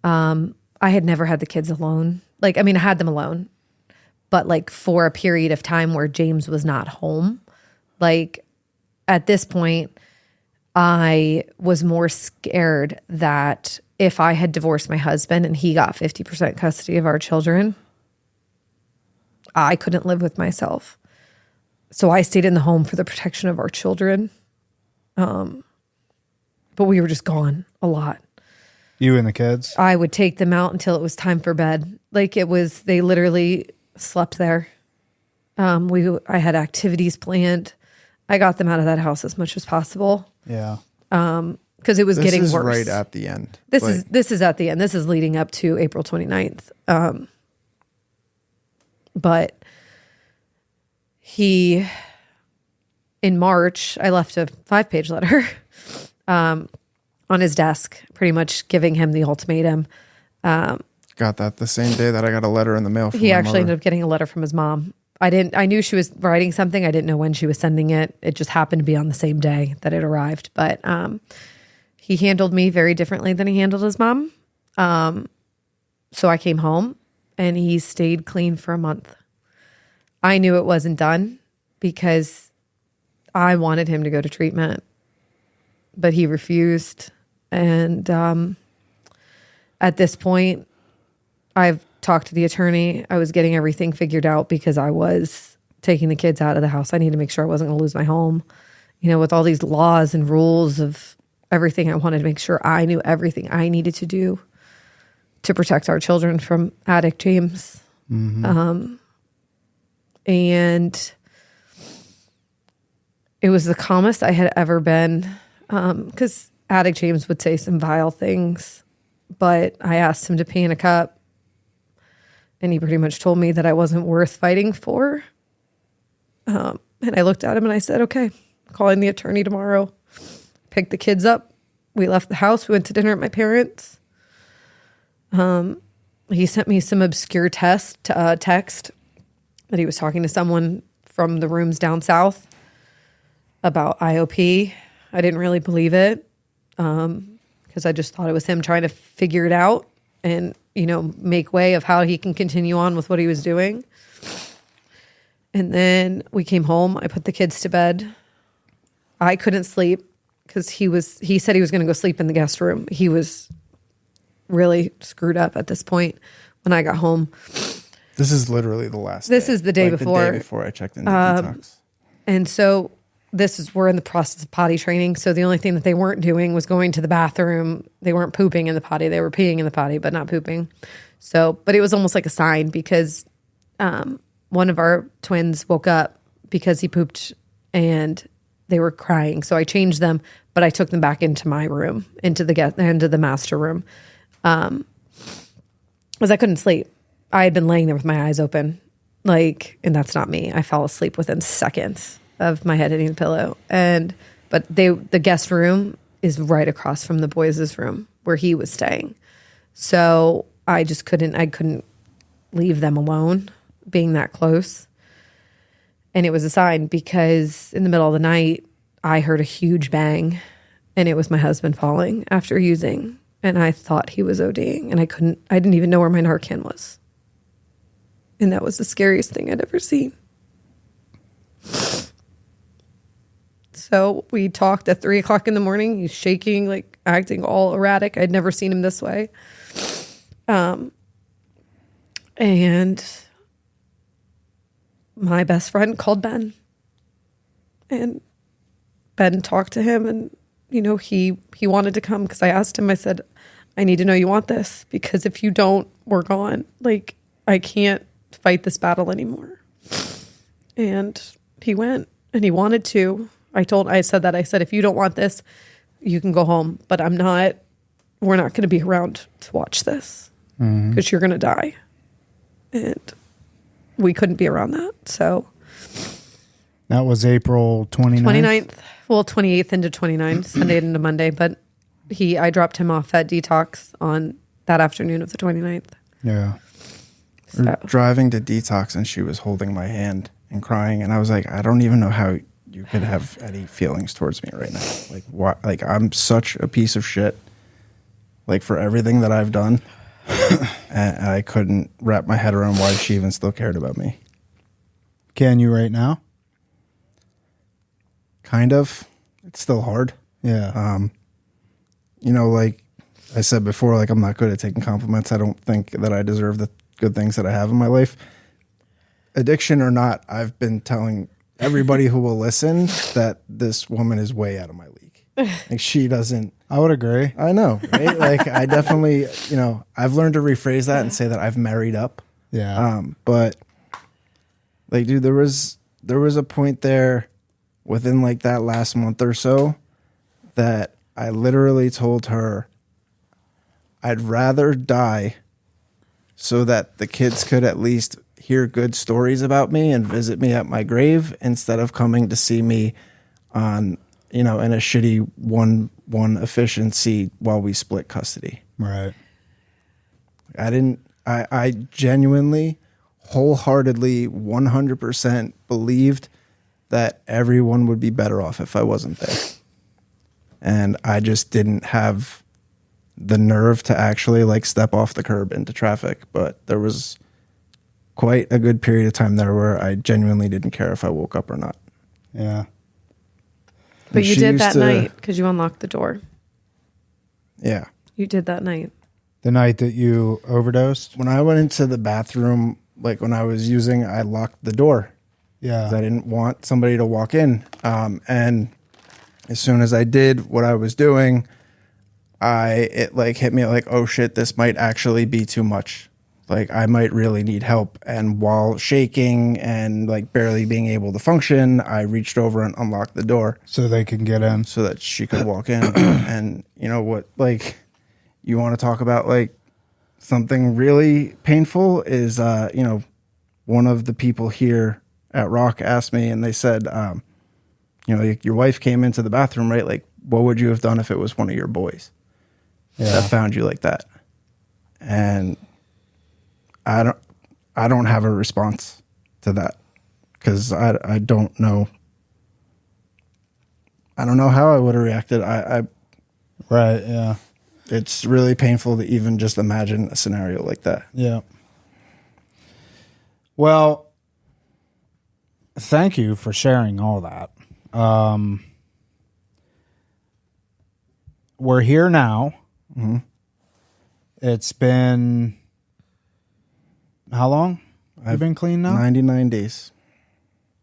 I had never had the kids alone. Like, I mean, I had them alone, but like for a period of time where James was not home. Like at this point, I was more scared that if I had divorced my husband and he got 50% custody of our children, I couldn't live with myself. So I stayed in the home for the protection of our children. But we were just gone a lot. You and the kids? I would take them out until it was time for bed. Like they literally slept there. I had activities planned. I got them out of that house as much as possible. Yeah. Because it was getting worse. This is right at the end. This is at the end. This is leading up to April 29th. But in March, I left a 5-page letter on his desk, pretty much giving him the ultimatum. Got that the same day that I got a letter in the mail from He my actually mother. ended up getting a letter from his mom. I knew she was writing something. I didn't know when she was sending it. It just happened to be on the same day that it arrived. But he handled me very differently than he handled his mom. So I came home and he stayed clean for a month. I knew it wasn't done because I wanted him to go to treatment, but he refused. And at this point, I've talked to the attorney. I was getting everything figured out because I was taking the kids out of the house. I needed to make sure I wasn't going to lose my home. You know, with all these laws and rules of everything, I wanted to make sure I knew everything I needed to do to protect our children from addict James. Mm-hmm. And it was the calmest I had ever been, because addict James would say some vile things, but I asked him to pee in a cup, and he pretty much told me that I wasn't worth fighting for. And I looked at him and I said, okay, I'm calling the attorney tomorrow. Picked the kids up. We left the house. We went to dinner at my parents'. He sent me some obscure text that he was talking to someone from the rooms down south about IOP. I didn't really believe it because I just thought it was him trying to figure it out and, you know, make way of how he can continue on with what he was doing. And then we came home. I put the kids to bed. I couldn't sleep because he said he was going to go sleep in the guest room. He was really screwed up at this point when I got home. This is literally the last This day. is the day like before. The day before I checked into detox. And so we're in the process of potty training. So the only thing that they weren't doing was going to the bathroom. They weren't pooping in the potty. They were peeing in the potty, but not pooping. So, but it was almost like a sign because one of our twins woke up because he pooped and they were crying. So I changed them, but I took them back into my room, into the master room. Because I couldn't sleep. I had been laying there with my eyes open, and that's not me. I fell asleep within seconds of my head hitting the pillow. But the guest room is right across from the boys' room where he was staying. So I couldn't leave them alone being that close. And it was a sign because in the middle of the night, I heard a huge bang and it was my husband falling after using. And I thought he was ODing and I didn't even know where my Narcan was. And that was the scariest thing I'd ever seen. So we talked at 3:00 in the morning. He's shaking, acting all erratic. I'd never seen him this way. And my best friend called Ben. And Ben talked to him and, he wanted to come because I asked him, I said, I need to know you want this because if you don't, we're gone. I can't fight this battle anymore. And he went and he wanted to. I said, if you don't want this, you can go home, but we're not going to be around to watch this because you're going to die. And we couldn't be around that. So that was April 29th. 29th. Well, 28th into 29th, Sunday into Monday, but I dropped him off at detox on that afternoon of the 29th. Yeah. We were driving to detox and she was holding my hand and crying. And I was like, I don't even know how you could have any feelings towards me right now. Like, why? Like, I'm such a piece of shit, like, for everything that I've done. And I couldn't wrap my head around why she even still cared about me. Can you right now? Kind of. It's still hard. Yeah. You know, like I said before, like, I'm not good at taking compliments. I don't think that I deserve the good things that I have in my life. Addiction or not, I've been telling everybody who will listen that this woman is way out of my league. Like, she doesn't. I would agree. I know, right? Like, I definitely, you know, I've learned to rephrase that and say that I've married up. Yeah. But like, dude, there was a point there within like that last month or so that I literally told her I'd rather die so that the kids could at least hear good stories about me and visit me at my grave instead of coming to see me on, you know, in a shitty 1-1 efficiency while we split custody. Right. I genuinely, wholeheartedly, 100% believed that everyone would be better off if I wasn't there. And I just didn't have the nerve to actually like step off the curb into traffic. But there was quite a good period of time there where I genuinely didn't care if I woke up or not. Yeah. But you did that night because you unlocked the door. Yeah. You did that night. The night that you overdosed? When I went into the bathroom, like when I was using, I locked the door. Yeah. 'Cause I didn't want somebody to walk in. And as soon as I did what I was doing, it like hit me like, oh shit, this might actually be too much. Like, I might really need help. And while shaking and like barely being able to function, I reached over and unlocked the door So they can get in. so that she could walk in. And you know what, like, you want to talk about like something really painful is, you know, one of the people here at Rock asked me and they said, you know, your wife came into the bathroom, right? Like, what would you have done if it was one of your boys that found you like that? And I don't have a response to that because I don't know. I don't know how I would have reacted. Right. Yeah. It's really painful to even just imagine a scenario like that. Yeah. Well, thank you for sharing all that. We're here now. Mm-hmm. It's been how long? I've been clean now? 99 days.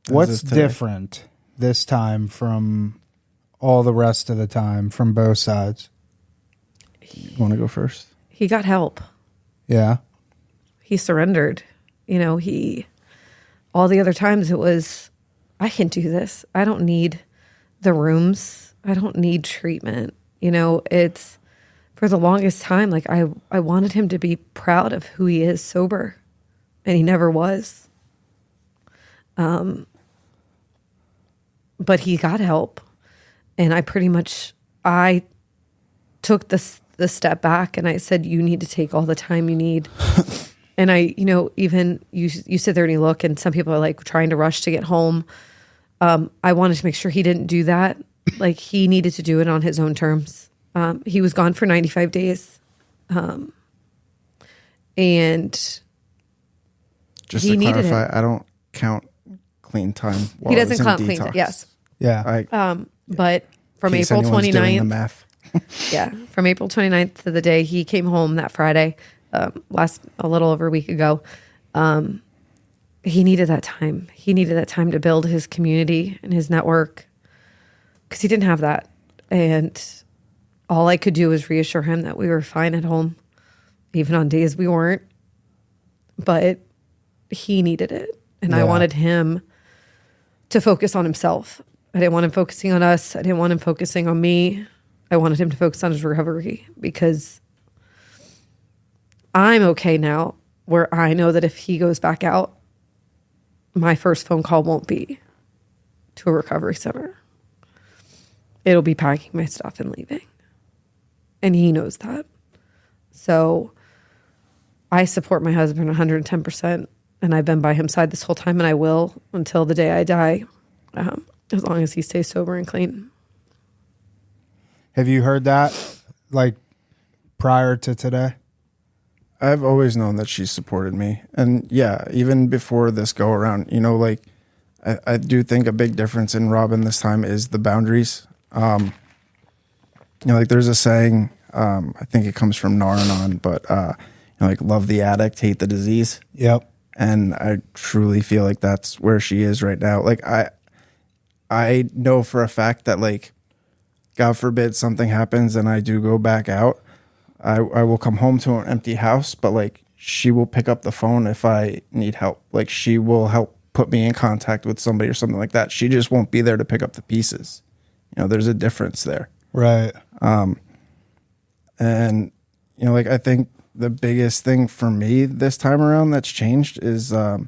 What's different this time from all the rest of the time from both sides? You want to go first? He got help. Yeah. He surrendered. You know, all the other times it was, I can do this. I don't need the rooms. I don't need treatment. You know, it's for the longest time, like I wanted him to be proud of who he is sober, and he never was. But he got help, and I took the step back and I said, you need to take all the time you need. And even you sit there and you look, and some people are like trying to rush to get home. I wanted to make sure he didn't do that. Like, he needed to do it on his own terms. He was gone for 95 days. And just to clarify, I don't count clean time. He doesn't count clean time. Yes. Yeah. But from April 29th. Yeah. From April 29th to the day he came home that Friday, a little over a week ago, he needed that time. He needed that time to build his community and his network because he didn't have that. And all I could do was reassure him that we were fine at home, even on days we weren't. But he needed it. And I wanted him to focus on himself. I didn't want him focusing on us. I didn't want him focusing on me. I wanted him to focus on his recovery because I'm okay now where I know that if he goes back out, my first phone call won't be to a recovery center. It'll be packing my stuff and leaving. And he knows that. So I support my husband 110%, and I've been by his side this whole time, and I will until the day I die, as long as he stays sober and clean. Have you heard that, like, prior to today? I've always known that she's supported me. And yeah, even before this go around, you know, like, I do think a big difference in Robyn this time is the boundaries. You know, like there's a saying, I think it comes from Naranon, but, you know, like love the addict, hate the disease. Yep. And I truly feel like that's where she is right now. Like I know for a fact that, like, God forbid something happens and I do go back out, I will come home to an empty house, but like she will pick up the phone if I need help. Like she will help put me in contact with somebody or something like that. She just won't be there to pick up the pieces. You know, there's a difference there. Right. And, you know, like I think the biggest thing for me this time around that's changed is, you know,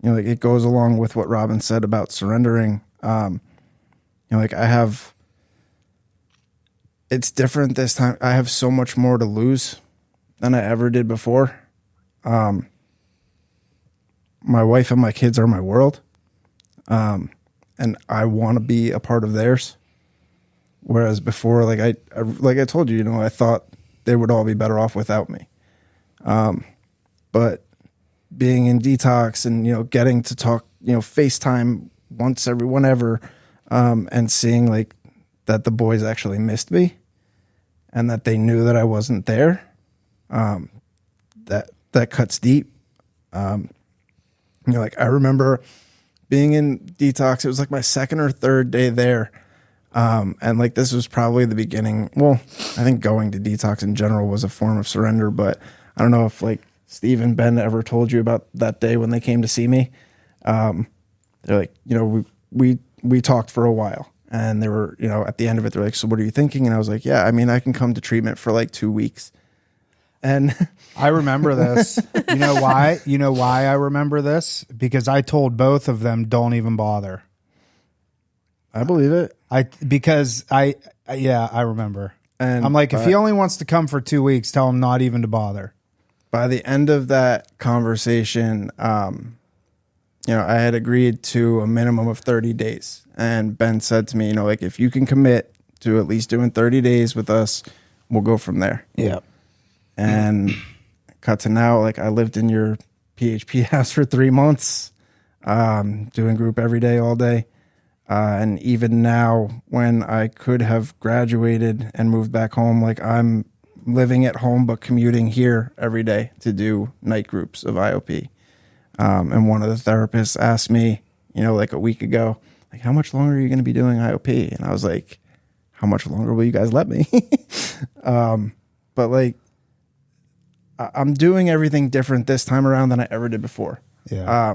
like it goes along with what Robyn said about surrendering. You know, like it's different this time. I have so much more to lose than I ever did before. My wife and my kids are my world. And I want to be a part of theirs. Whereas before, like I told you, you know, I thought they would all be better off without me. But being in detox and, you know, getting to talk, you know, FaceTime whenever, and seeing like that the boys actually missed me and that they knew that I wasn't there. That cuts deep. You know, like I remember being in detox. It was like my second or third day there. And like, this was probably the beginning. Well, I think going to detox in general was a form of surrender, but I don't know if like Steve and Ben ever told you about that day when they came to see me. They're like, you know, we talked for a while and they were, you know, at the end of it, they're like, so what are you thinking? And I was like, yeah, I mean, I can come to treatment for like 2 weeks. And I remember this. You know why? You know why I remember this? Because I told both of them, don't even bother. I believe it. I remember. And I'm like, if he only wants to come for 2 weeks, tell him not even to bother. By the end of that conversation, you know, I had agreed to a minimum of 30 days. And Ben said to me, you know, like, if you can commit to at least doing 30 days with us, we'll go from there. Yeah. And cut to now, like, I lived in your PHP house for 3 months, doing group every day, all day. And even now, when I could have graduated and moved back home, like I'm living at home, but commuting here every day to do night groups of IOP. And one of the therapists asked me, you know, like a week ago, like, how much longer are you going to be doing IOP? And I was like, how much longer will you guys let me? But like, I'm doing everything different this time around than I ever did before. Yeah.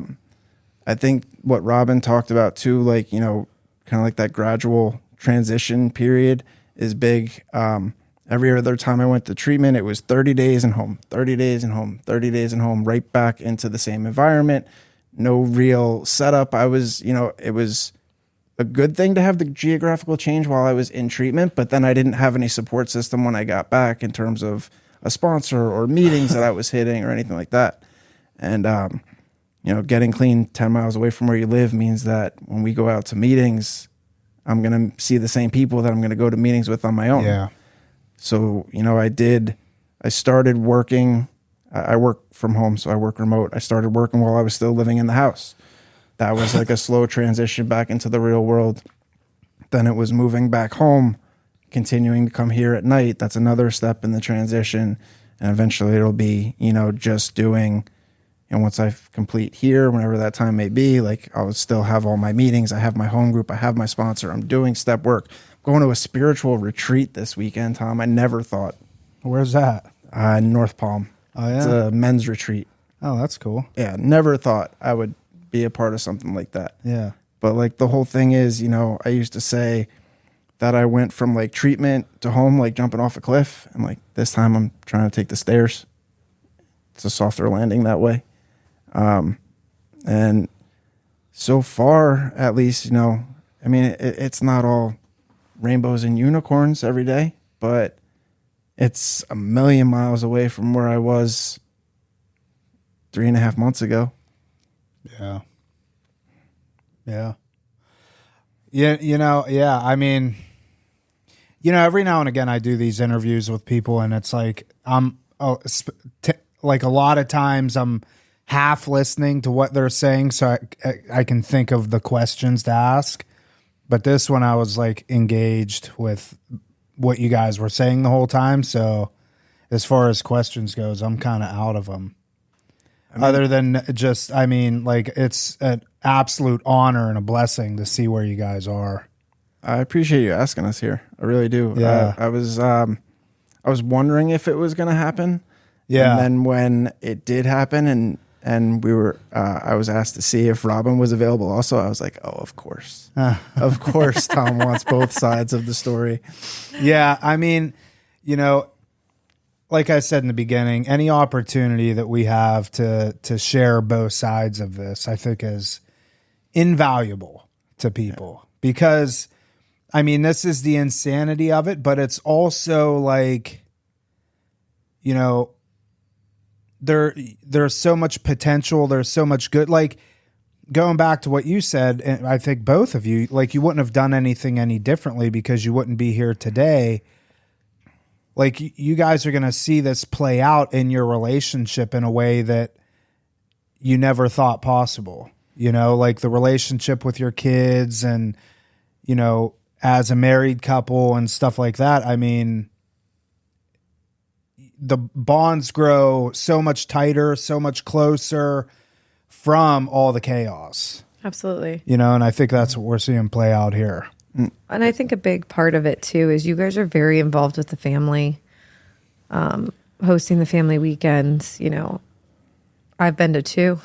I think what Robyn talked about too, like, you know, kind of like that gradual transition period is big. Every other time I went to treatment, it was 30 days and home, 30 days and home, 30 days and home, right back into the same environment. No real setup. I was, you know, it was a good thing to have the geographical change while I was in treatment, but then I didn't have any support system when I got back in terms of a sponsor or meetings that I was hitting or anything like that. And, you know, getting clean 10 miles away from where you live means that when we go out to meetings, I'm going to see the same people that I'm going to go to meetings with on my own. Yeah. So, you know, I started working, I work from home, so I work remote. I started working while I was still living in the house. That was like a slow transition back into the real world. Then it was moving back home, continuing to come here at night. That's another step in the transition. And eventually it'll be, you know, just doing, and once I complete here, whenever that time may be, like I'll still have all my meetings. I have my home group. I have my sponsor. I'm doing step work. I'm going to a spiritual retreat this weekend, Tom. I never thought. Where's that? North Palm. Oh, yeah. It's a men's retreat. Oh, that's cool. Yeah. Never thought I would be a part of something like that. Yeah. But like the whole thing is, you know, I used to say that I went from like treatment to home, like jumping off a cliff. And like this time I'm trying to take the stairs. It's a softer landing that way. And so far, at least, you know, I mean, it's not all rainbows and unicorns every day, but it's a million miles away from where I was 3.5 months ago. Yeah. Yeah. Yeah. Yeah. I mean, every now and again I do these interviews with people and it's like, like a lot of times I'm half listening to what they're saying so I can think of the questions to ask. But this one I was like engaged with what you guys were saying the whole time. So as far as questions goes, I'm kind of out of them. Other than just, like it's an absolute honor and a blessing to see where you guys are. I appreciate you asking us here. I really do. Yeah. I was wondering if it was going to happen. Yeah. And then when it did happen and we were, I was asked to see if Robyn was available also, I was like, oh, of course. Of course Tom wants both sides of the story. Yeah. Like I said in the beginning, any opportunity that we have to share both sides of this, I think is invaluable to people because, this is the insanity of it, but it's also like, there's so much potential. There's so much good, like going back to what you said, and I think both of you, like you wouldn't have done anything any differently because you wouldn't be here today. Like you guys are going to see this play out in your relationship in a way that you never thought possible, like the relationship with your kids and, as a married couple and stuff like that. The bonds grow so much tighter, so much closer from all the chaos, Absolutely. and I think that's what we're seeing play out here. And I think a big part of it too is you guys are very involved with the family, hosting the family weekends. I've been to 2.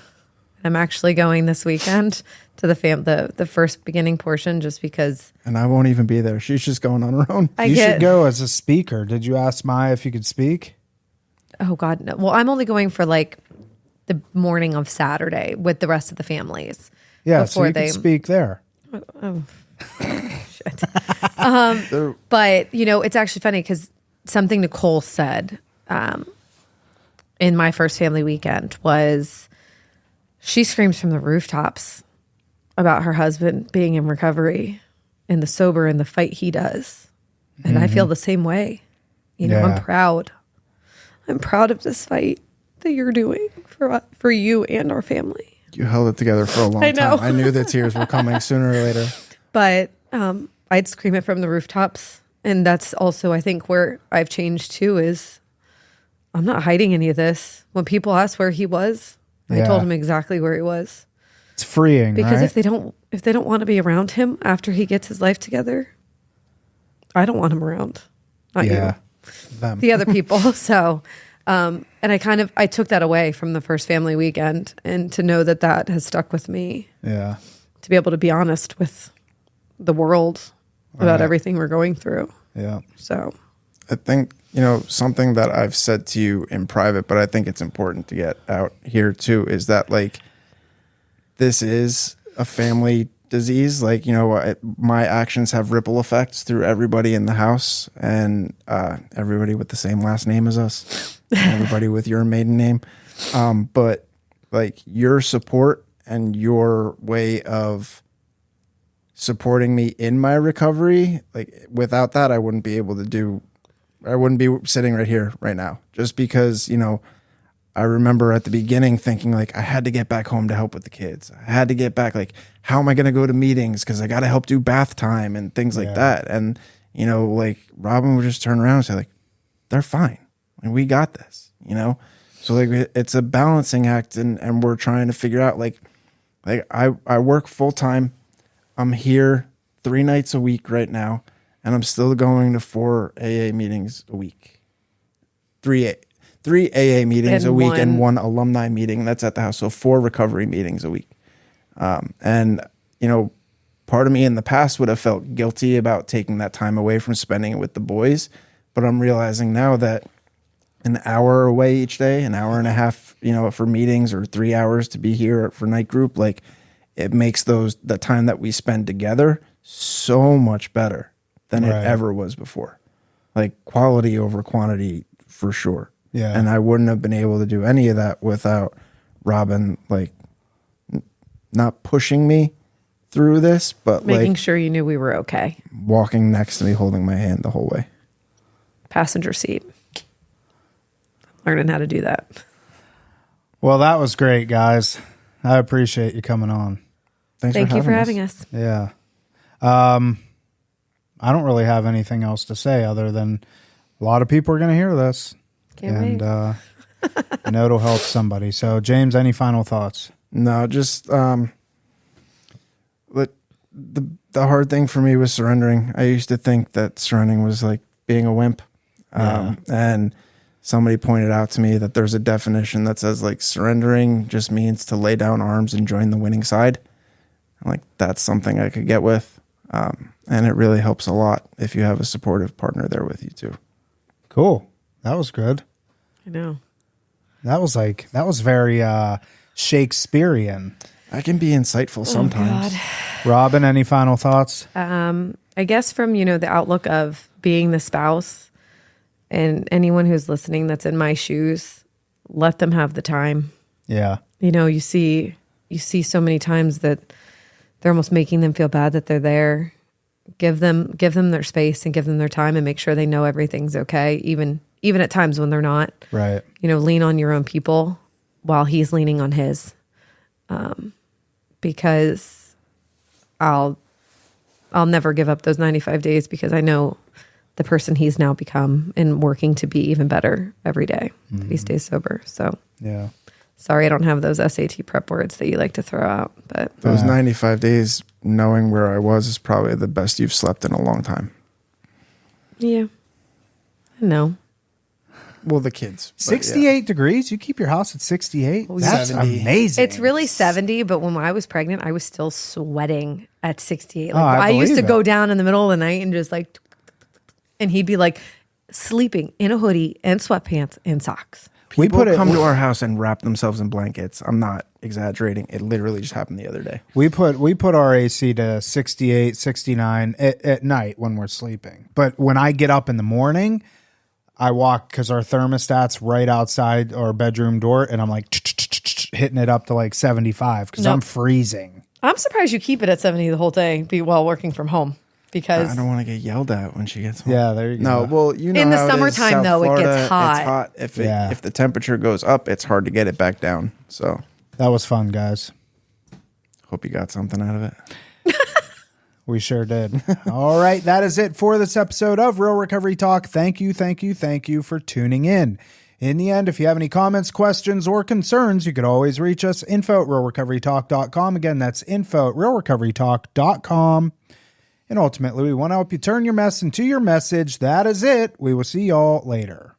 I'm actually going this weekend to the first beginning portion just because. And I won't even be there. She's just going on her own. You should go as a speaker. Did you ask Maya if you could speak? Oh God, no. Well, I'm only going for like the morning of Saturday with the rest of the families. Yeah, so you can speak there. Oh. Shit. But it's actually funny because something Nicole said in my first family weekend was she screams from the rooftops about her husband being in recovery and the sober and the fight he does. And I feel the same way. I'm proud. I'm proud of this fight that you're doing for you and our family. You held it together for a long time. I knew the tears were coming sooner or later. But I'd scream it from the rooftops. And that's also, I think, where I've changed too is I'm not hiding any of this. When people ask where he was, I told him exactly where he was. It's freeing, because right? if they don't want to be around him after he gets his life together, I don't want him around. Not you. Them. The other people. So, and I took that away from the first family weekend, and to know that has stuck with me. Yeah. To be able to be honest with the world about everything we're going through. Yeah. So I think, something that I've said to you in private, but I think it's important to get out here too, is that like, this is a family disease. Like, my actions have ripple effects through everybody in the house and everybody with the same last name as us, everybody with your maiden name. But like your support and your way of supporting me in my recovery, like without that, I wouldn't be sitting right here right now, just because, I remember at the beginning thinking like I had to get back home to help with the kids. I had to get back. Like, how am I going to go to meetings? Cause I got to help do bath time and things like that. And, like Robyn would just turn around and say like, they're fine. And we got this, So like, it's a balancing act and we're trying to figure out like I work full time. I'm here 3 nights a week right now. And I'm still going to 4 AA meetings a week. 3 AA meetings a week and 1 alumni meeting. That's at the house. So 4 recovery meetings a week. And, part of me in the past would have felt guilty about taking that time away from spending it with the boys. But I'm realizing now that an hour away each day, an hour and a half, for meetings, or 3 hours to be here for night group, like it makes the time that we spend together so much better than it ever was before. Like quality over quantity for sure. Yeah. And I wouldn't have been able to do any of that without Robyn, like, not pushing me through this, but Making like sure you knew we were okay. walking next to me, holding my hand the whole way. Passenger seat. Learning how to do that. Well, that was great, guys. I appreciate you coming on. Thank you for having us. Yeah. I don't really have anything else to say other than a lot of people are going to hear this. Can't wait. I know it'll help somebody. So, James, any final thoughts? No, just the hard thing for me was surrendering. I used to think that surrendering was like being a wimp. And somebody pointed out to me that there's a definition that says like surrendering just means to lay down arms and join the winning side. I'm like, that's something I could get with. And it really helps a lot if you have a supportive partner there with you too. Cool. That was good. I know. That was very Shakespearean. I can be insightful sometimes. Robyn, any final thoughts? I guess from, the outlook of being the spouse and anyone who's listening that's in my shoes, let them have the time. Yeah. You see so many times that they're almost making them feel bad that they're there. Give them their space and give them their time and make sure they know everything's okay, even at times when they're not. Right. Lean on your own people while he's leaning on his. Because I'll never give up those 95 days because I know the person he's now become and working to be even better every day. He stays sober. So Yeah. sorry I don't have those SAT prep words that you like to throw out. But Those 95 days knowing where I was is probably the best you've slept in a long time. yeah. No. Well, the kids. but 68 degrees? You keep your house at 68? That's 70. amazing. It's really 70, but when I was pregnant, I was still sweating at 68. Like, I I used to believe go it. down in the middle of the night and just like, and he'd be like sleeping in a hoodie and sweatpants and socks. People come to our house and wrap themselves in blankets. I'm not exaggerating. It literally just happened the other day. We put our AC to 68, 69 at night when we're sleeping. But when I get up in the morning, I walk because our thermostat's right outside our bedroom door, and I'm like hitting it up to like 75 because I'm freezing. I'm surprised you keep it at 70 the whole day while working from home because I don't want to get yelled at when she gets home. Yeah, there you No, go. well, you know In the how it is, summertime, South though, it gets Florida, hot. It's hot. If the temperature goes up, it's hard to get it back down. So That was fun, guys. hope you got something out of it. We sure did. All right. That is it for this episode of Real Recovery Talk. Thank you for tuning in. In the end, if you have any comments, questions, or concerns, you could always reach us, info@realrecoverytalk.com. Again, that's info@realrecoverytalk.com. And ultimately, we want to help you turn your mess into your message. That is it. We will see y'all later.